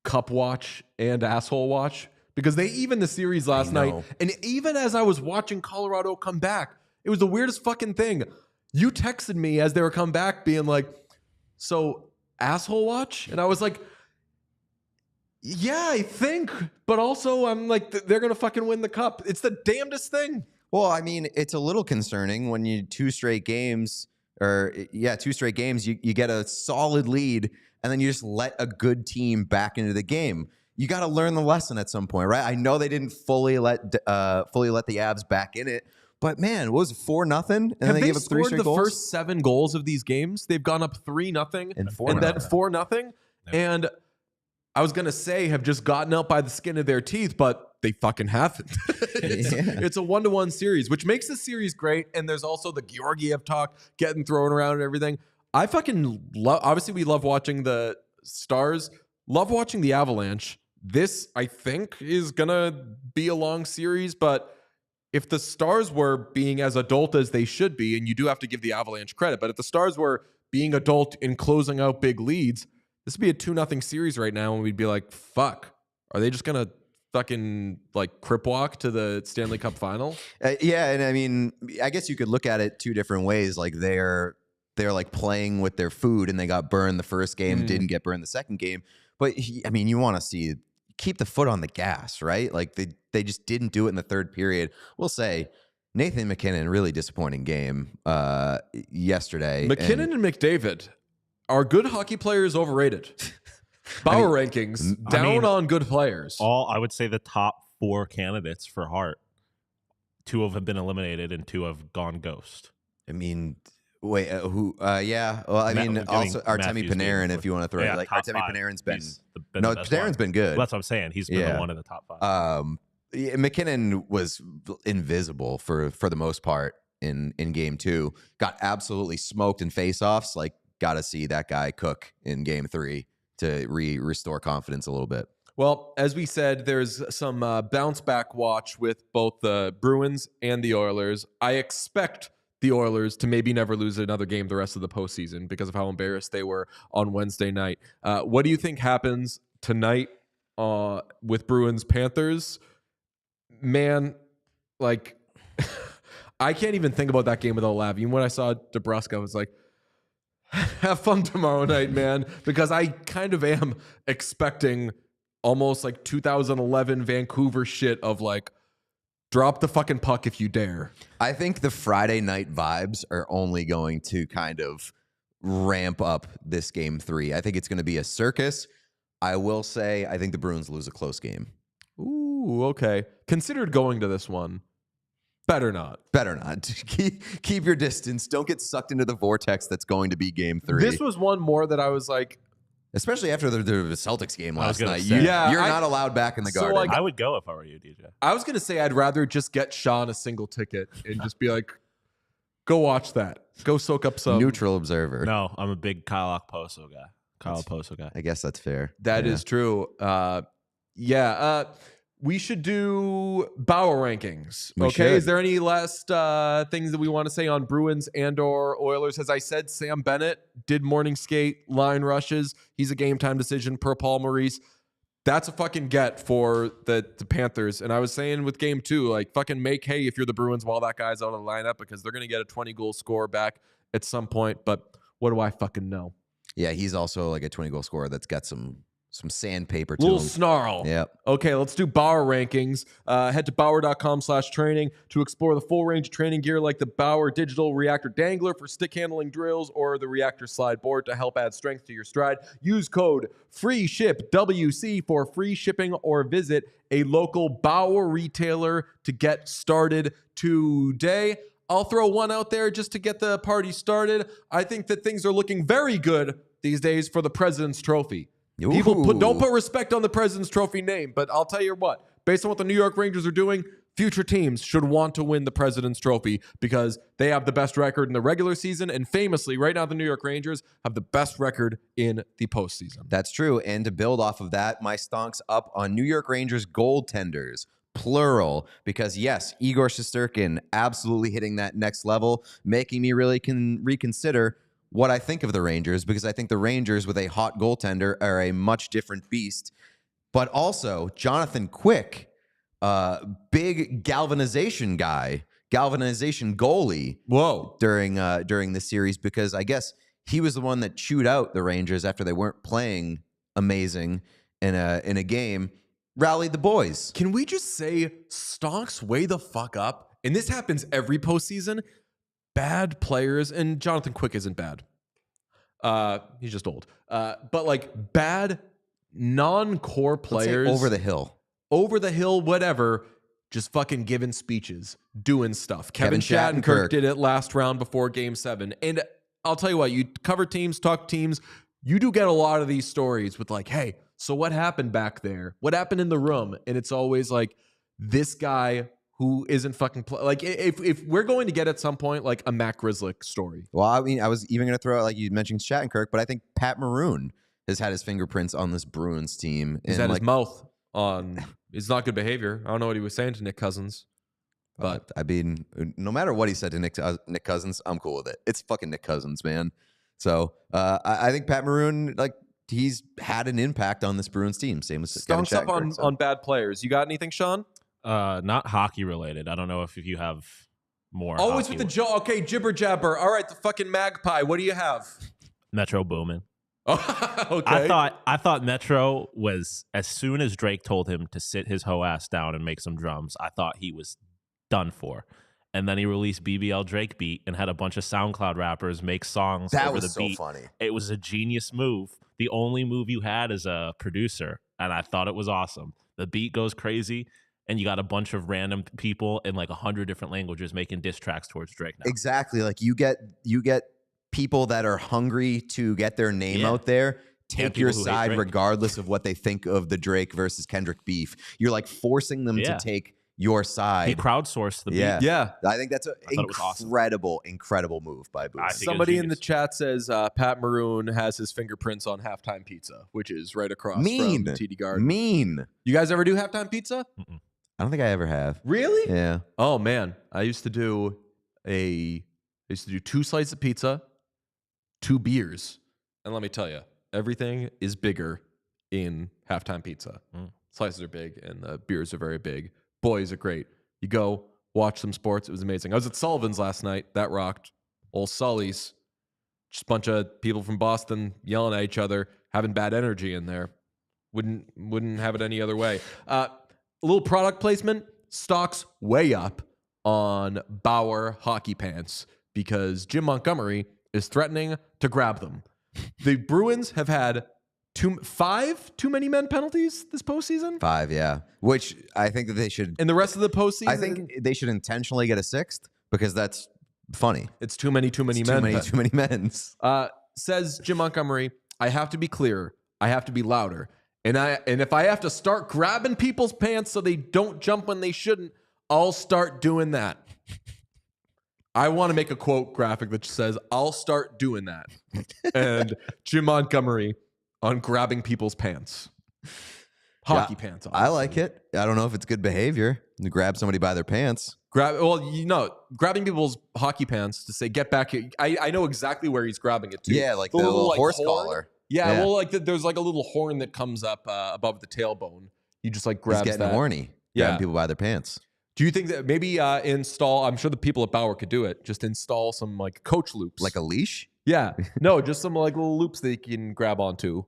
Cup Watch and Asshole Watch? Because they even the series last night, and even as I was watching Colorado come back, it was the weirdest fucking thing. You texted me as they were come back being like, so Asshole Watch? And I was like, yeah, I think. But also I'm like, they're going to fucking win the cup. It's the damnedest thing. Well, I mean, it's a little concerning when you two straight games, you get a solid lead and then you just let a good team back into the game. You got to learn the lesson at some point, right? I know they didn't fully let the Avs back in it, but man, what was it, 4-0? And then they gave up 3 straight goals? The first 7 goals of these games, they've gone up 3-0 and 4-0. And then 4-0. And I was going to say have just gotten out by the skin of their teeth, but they fucking haven't. It's a 1-1 series, which makes the series great. And there's also the Georgiev talk getting thrown around and everything. I fucking love, obviously we love watching the Stars, love watching the Avalanche. This, I think, is going to be a long series, but if the Stars were being as adult as they should be, and you do have to give the Avalanche credit, but if the Stars were being adult in closing out big leads, this would be a 2-0 series right now, and we'd be like, fuck, are they just going to fucking like crip walk to the Stanley Cup final? Yeah, and I mean, I guess you could look at it 2 different ways. Like they're like playing with their food, and they got burned the first game, didn't get burned the second game. But I mean, you want to see keep the foot on the gas, right? Like they just didn't do it in the third period. We'll say Nathan MacKinnon, really disappointing game yesterday. MacKinnon and McDavid are good hockey players overrated. Bauer rankings down on good players. I would say the top 4 candidates for Hart, 2 have been eliminated and 2 have gone ghost. I mean, wait, who? Yeah. Well, I mean, also Artemi Panarin, if you want to throw it. Like Artemi Panarin's been Panarin's been good. Well, that's what I'm saying. He's been one in the top 5. MacKinnon was invisible for the most part in game 2. Got absolutely smoked in faceoffs. Like, got to see that guy cook in game 3 to restore confidence a little bit. Well, as we said, there's some bounce back watch with both the Bruins and the Oilers. I expect the Oilers to maybe never lose another game the rest of the postseason because of how embarrassed they were on Wednesday night. What do you think happens tonight with Bruins-Panthers? Man, like, I can't even think about that game without laughing. Even when I saw DeBrusk, I was like, have fun tomorrow night, man, because I kind of am expecting almost like 2011 Vancouver shit of like, drop the fucking puck if you dare. I think the Friday night vibes are only going to kind of ramp up this game 3. I think it's going to be a circus. I will say I think the Bruins lose a close game. Ooh, okay. Considered going to this one. Better not. Keep your distance. Don't get sucked into the vortex that's going to be game 3. This was one more that I was like, especially after the Celtics game last night. You're not allowed back in the Garden. Like, I would go if I were you, DJ. I was going to say I'd rather just get Sean a single ticket and just be like, go watch that. Go soak up some. Neutral observer. No, I'm a big Kyle Okposo guy. I guess that's fair. That is true. We should do Bauer rankings. Okay. Is there any last things that we want to say on Bruins and or Oilers? As I said, Sam Bennett did morning skate, line rushes. He's a game time decision per Paul Maurice. That's a fucking get for the Panthers. And I was saying with game 2, like fucking make hay if you're the Bruins while that guy's out of the lineup because they're going to get a 20-goal score back at some point. But what do I fucking know? Yeah, he's also like a 20-goal scorer that's got some some sandpaper to little him. snarl. Yep. Okay, let's do Bauer rankings. Head to Bauer.com/training to explore the full range of training gear like the Bauer Digital Reactor Dangler for stick handling drills or the Reactor Slide Board to help add strength to your stride. Use code FREESHIPWC for free shipping or visit a local Bauer retailer to get started today. I'll throw one out there just to get the party started. I think that things are looking very good these days for the President's Trophy. People don't put respect on the President's Trophy name, but I'll tell you what, based on what the New York Rangers are doing, future teams should want to win the President's Trophy because they have the best record in the regular season, and famously, right now, the New York Rangers have the best record in the postseason. That's true, and to build off of that, my stonk's up on New York Rangers goaltenders, plural, because yes, Igor Shesterkin absolutely hitting that next level, making me really reconsider what I think of the Rangers, because I think the Rangers with a hot goaltender are a much different beast. But also, Jonathan Quick, big galvanization goalie. Whoa. During the series, because I guess he was the one that chewed out the Rangers after they weren't playing amazing in a game, rallied the boys. Can we just say stonks way the fuck up? And this happens every postseason. Bad players, and Jonathan Quick isn't bad. He's just old. But like bad non-core players, over the hill, whatever, just fucking giving speeches, doing stuff. Kevin Shattenkirk did it last round before Game 7. And I'll tell you what, you cover teams, talk teams, you do get a lot of these stories with like, hey, so what happened back there? What happened in the room? And it's always like this guy who isn't fucking like if we're going to get at some point like a Matt Grzelcyk story. Well, I mean, I was even going to throw out, like you mentioned Shattenkirk, but I think Pat Maroon has had his fingerprints on this Bruins team. He's had his mouth on. It's not good behavior. I don't know what he was saying to Nick Cousins, but I mean, no matter what he said to Nick Cousins, I'm cool with it. It's fucking Nick Cousins, man. So I think Pat Maroon, like, he's had an impact on this Bruins team. Same with stonks up on bad players. You got anything, Sean? Not hockey related. I don't know if you have more. Always with the jaw. Okay, jibber jabber. All right, the fucking magpie. What do you have? Metro Boomin. Okay. I thought Metro was, as soon as Drake told him to sit his hoe ass down and make some drums, I thought he was done for. And then he released BBL Drake beat and had a bunch of SoundCloud rappers make songs over the beat. So funny. It was a genius move. The only move you had as a producer, and I thought it was awesome. The beat goes crazy. And you got a bunch of random people in like 100 different languages making diss tracks towards Drake now. Exactly. Like you get people that are hungry to get their name out there, take your side regardless of what they think of the Drake versus Kendrick beef. You're like forcing them to take your side. He crowdsourced the beat. Yeah. I think that's an incredible move by Booth. Somebody in the chat says Pat Maroon has his fingerprints on Halftime Pizza, which is right across from TD Garden. Mean. You guys ever do Halftime Pizza? Mm-mm. I don't think I ever have. Really? Yeah. Oh man, I used to do 2 slices of pizza, 2 beers, and let me tell you, everything is bigger in Halftime Pizza. Slices are big, and the beers are very big. Boys are great. You go watch some sports. It was amazing. I was at Sullivan's last night. That rocked. Old Sully's. Just a bunch of people from Boston yelling at each other, having bad energy in there. Wouldn't have it any other way. A little product placement. Stocks way up on Bauer hockey pants because Jim Montgomery is threatening to grab them. The Bruins have had 5 too many men penalties this postseason. 5, yeah. Which I think that they should. And the rest of the postseason, I think they should intentionally get a 6th because that's funny. It's too many men. Too many men's. Says Jim Montgomery, I have to be clearer. I have to be louder. And if I have to start grabbing people's pants so they don't jump when they shouldn't, I'll start doing that. I want to make a quote graphic that says, I'll start doing that. And Jim Montgomery on grabbing people's pants. Hockey pants. Obviously. I like it. I don't know if it's good behavior to grab somebody by their pants. Grabbing people's hockey pants to say, get back here. I know exactly where he's grabbing it to. Yeah, like the little horse collar. Yeah, well, like there's like a little horn that comes up above the tailbone. You just like grab that. He's getting horny. Grabbing people by their pants. Do you think that maybe install, I'm sure the people at Bauer could do it, just install some like coach loops. Like a leash? Yeah. No, just some like little loops that you can grab onto.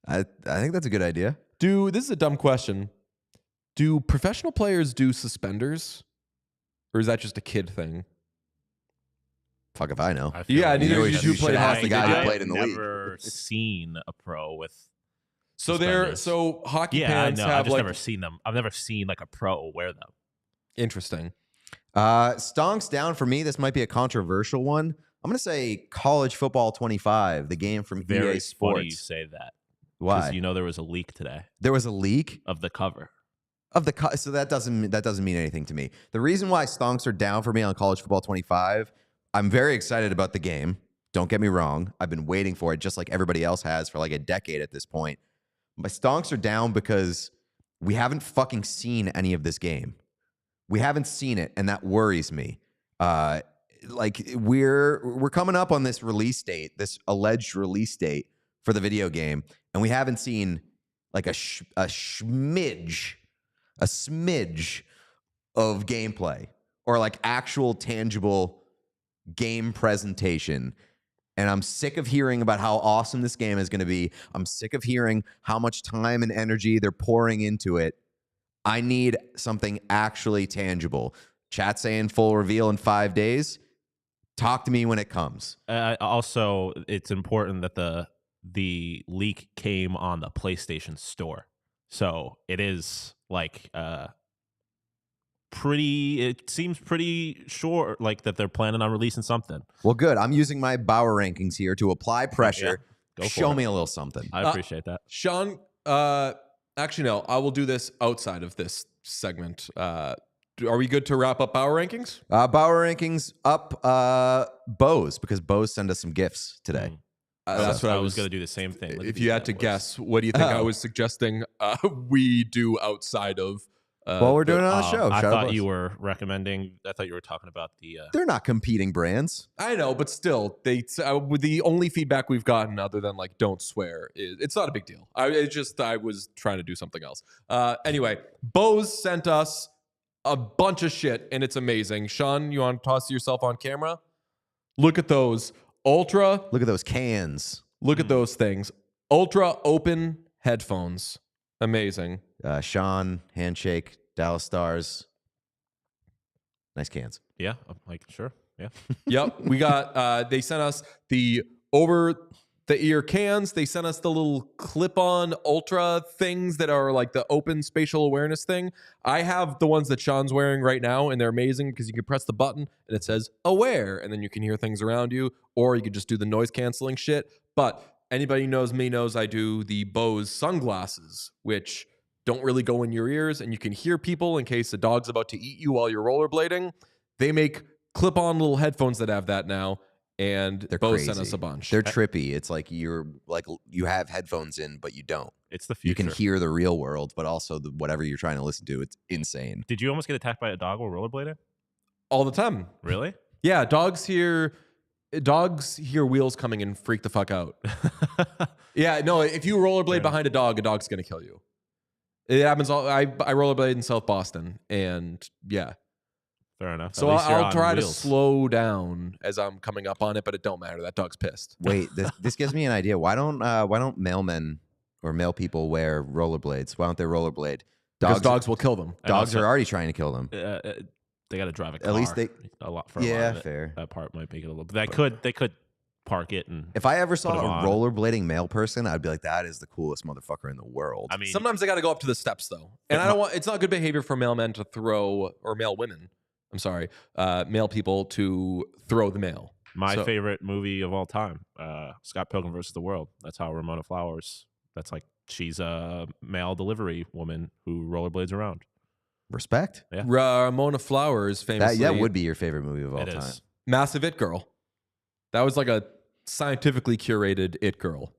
I think that's a good idea. This is a dumb question. Do professional players do suspenders? Or is that just a kid thing? Fuck if I know. Yeah, neither did you play hockey. The guy who played in the league. I've never seen a pro with hockey pants have I've just never seen them. I've never seen like a pro wear them. Interesting. Stonks down for me. This might be a controversial one. I'm going to say college football 25, the game from EA Sports. Funny you say that. Why? Because you know there was a leak today. There was a leak of the cover. So that doesn't mean anything to me. The reason why stonks are down for me on college football 25, I'm very excited about the game. Don't get me wrong. I've been waiting for it just like everybody else has for like a decade at this point. My stonks are down because we haven't fucking seen any of this game. We haven't seen it, and that worries me. Like we're coming up on this release date, this alleged release date for the video game, and we haven't seen like a smidge of gameplay or like actual tangible game presentation. And I'm sick of hearing about how awesome this game is going to be. I'm sick of hearing how much time and energy they're pouring into it. I need something actually tangible. Chat saying full reveal in 5 days. Talk to me when it comes. Also, it's important that the leak came on the PlayStation Store. So it is like it seems pretty sure like that they're planning on releasing something. Well, good. I'm using my Bauer rankings here to apply pressure. Yeah, show me a little something. I appreciate that. Sean, actually, no, I will do this outside of this segment. Are we good to wrap up Bauer rankings? Bauer rankings up Bose, because Bose sent us some gifts today. That's what I was going to do the same thing. If you had to guess, what do you think I was suggesting we do outside of? Well, we're doing it on the show. I thought you were recommending. I thought you were talking about the. They're not competing brands. I know, but still, the only feedback we've gotten, other than like "don't swear," it's not a big deal. I was trying to do something else. Anyway, Bose sent us a bunch of shit, and it's amazing. Sean, you want to toss yourself on camera? Look at those ultra. Look at those cans. Look at those things. Ultra open headphones. Amazing. Sean, handshake, Dallas Stars. Nice cans. Yeah, I'm like, sure. Yeah. Yep. We got, they sent us the over the ear cans. They sent us the little clip-on ultra things that are like the open spatial awareness thing. I have the ones that Sean's wearing right now, and they're amazing because you can press the button and it says aware, and then you can hear things around you, or you could just do the noise canceling shit. But anybody who knows me knows I do the Bose sunglasses, which don't really go in your ears, and you can hear people in case a dog's about to eat you while you're rollerblading. They make clip-on little headphones that have that now, and Bose sent us a bunch. They're trippy. It's like you have headphones in, but you don't. It's the future. You can hear the real world, but also whatever you're trying to listen to. It's insane. Did you almost get attacked by a dog while rollerblading? All the time. Really? Yeah, dogs hear wheels coming and freak the fuck out. Yeah, no, if you rollerblade behind a dog's going to kill you. It happens I rollerblade in South Boston, and yeah. Fair enough. So I'll try to slow down as I'm coming up on it, but it don't matter. That dog's pissed. Wait, this gives me an idea. Why don't mailmen or male people wear rollerblades? Why don't they rollerblade? Because dogs will kill them. Dogs are already trying to kill them. They got to drive a car. At least a lot for a lot of it. Fair. That part might make it a little. They could park it and. If I ever saw a rollerblading male person, I'd be like, that is the coolest motherfucker in the world. I mean, sometimes they got to go up to the steps though, and I don't want. It's not good behavior for male men to throw, or male women. I'm sorry, male people to throw the mail. My favorite movie of all time, Scott Pilgrim vs. the World. That's how Ramona Flowers. That's like she's a mail delivery woman who rollerblades around. Respect. Yeah. Ramona Flowers, famously. That would be your favorite movie of all time. Is. Massive It Girl. That was like a scientifically curated It Girl.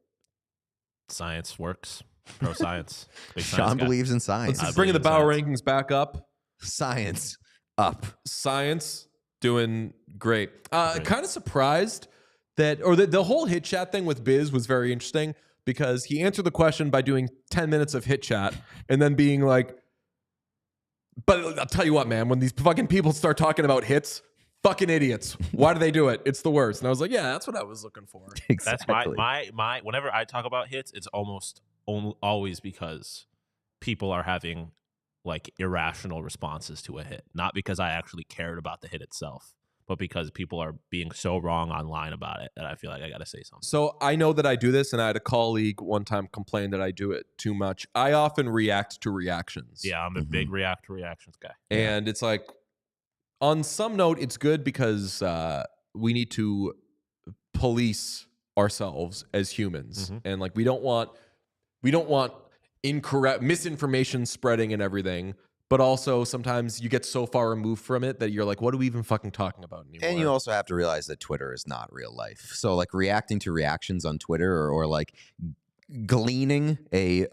Science works. Pro science. Sean believes in science. Let's bring the Bauer rankings back up. Science up. Science doing great. Kind of surprised that, or the whole hit chat thing with Biz was very interesting because he answered the question by doing 10 minutes of hit chat and then being like, but I'll tell you what, man, when these fucking people start talking about hits, fucking idiots. Why do they do it? It's the worst. And I was like, yeah, that's what I was looking for. Exactly. That's my whenever I talk about hits, it's almost always because people are having like irrational responses to a hit, not because I actually cared about the hit itself, but because people are being so wrong online about it that I feel like I got to say something. So I know that I do this, and I had a colleague one time complain that I do it too much. I often react to reactions. Yeah, I'm a big react to reactions guy. And it's like, on some note, it's good because we need to police ourselves as humans. And like, we don't want incorrect misinformation spreading and everything. But also, sometimes you get so far removed from it that you're like, what are we even fucking talking about anymore? And you also have to realize that Twitter is not real life. So, like, reacting to reactions on Twitter or like gleaning a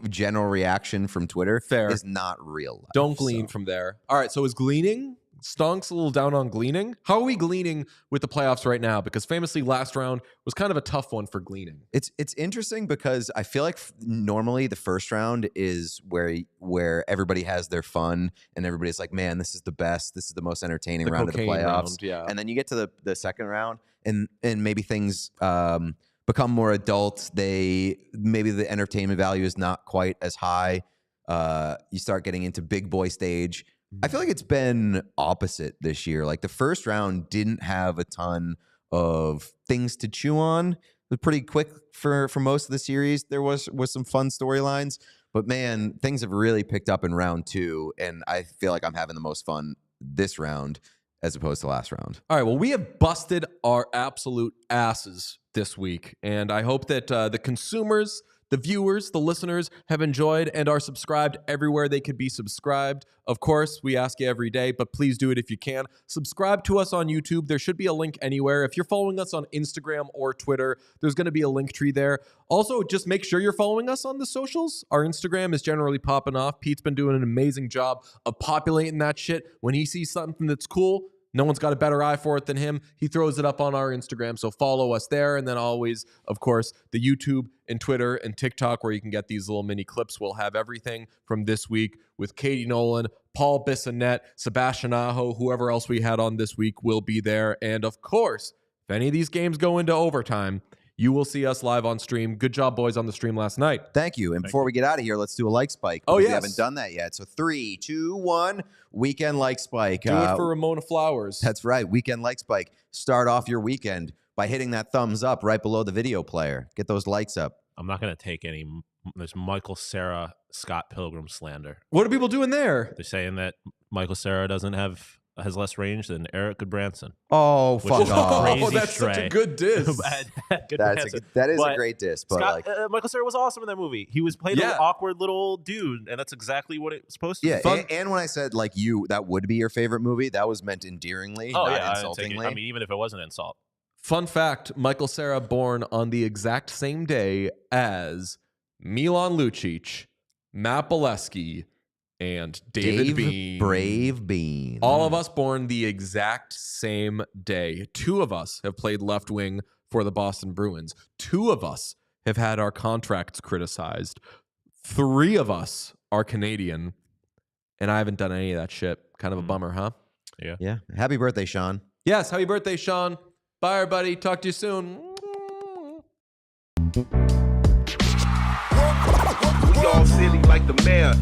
general reaction from Twitter is not real life. Don't glean from there. All right, so is gleaning? Stonk's a little down on gleaning. How are we gleaning with the playoffs right now? Because famously, last round was kind of a tough one for gleaning. It's interesting because I feel like normally the first round is where everybody has their fun and everybody's like, man, this is the best. This is the most entertaining round of the playoffs. And then you get to the second round and maybe things become more adult. Maybe the entertainment value is not quite as high. You start getting into big boy stage. I feel like it's been opposite this year. Like the first round didn't have a ton of things to chew on. It was pretty quick for most of the series. There was some fun storylines, but man, things have really picked up in round 2, and I feel like I'm having the most fun this round as opposed to last round. All right, well, we have busted our absolute asses this week, and I hope that the consumers, the viewers, the listeners have enjoyed and are subscribed everywhere they could be subscribed. Of course, we ask you every day, but please do it if you can. Subscribe to us on YouTube. There should be a link anywhere. If you're following us on Instagram or Twitter, there's going to be a link tree there. Also, just make sure you're following us on the socials. Our Instagram is generally popping off. Pete's been doing an amazing job of populating that shit. When he sees something that's cool, no one's got a better eye for it than him. He throws it up on our Instagram, so follow us there. And then always, of course, the YouTube and Twitter and TikTok where you can get these little mini clips. We'll have everything from this week with Katie Nolan, Paul Bissonnette, Sebastian Aho, whoever else we had on this week will be there. And of course, if any of these games go into overtime, you will see us live on stream. Good job, boys, on the stream last night. Thank you. And before we get out of here, let's do a like spike. Oh, yes. We haven't done that yet. So 3, 2, 1, weekend like spike. Do it for Ramona Flowers. That's right. Weekend like spike. Start off your weekend by hitting that thumbs up right below the video player. Get those likes up. I'm not going to take any. There's Michael Cera, Scott Pilgrim slander. What are people doing there? They're saying that Michael Cera has less range than Eric Goodbranson. Oh, fuck off. Oh, that's such a good diss. That is a great diss. But Scott, Michael Cera was awesome in that movie. He was playing an awkward little dude, and that's exactly what it was supposed to be. And when I said, like, that would be your favorite movie, that was meant endearingly, not insultingly. I mean, even if it was an insult. Fun fact, Michael Cera born on the exact same day as Milan Lucic, Matt Pavelski, and David Bean. Brave Bean. All of us born the exact same day. 2 of us have played left wing for the Boston Bruins. 2 of us have had our contracts criticized. 3 of us are Canadian, and I haven't done any of that shit. Kind of a bummer, huh? Yeah. Happy birthday, Sean. Yes, happy birthday, Sean. Bye, everybody. Talk to you soon. We all silly like the mayor.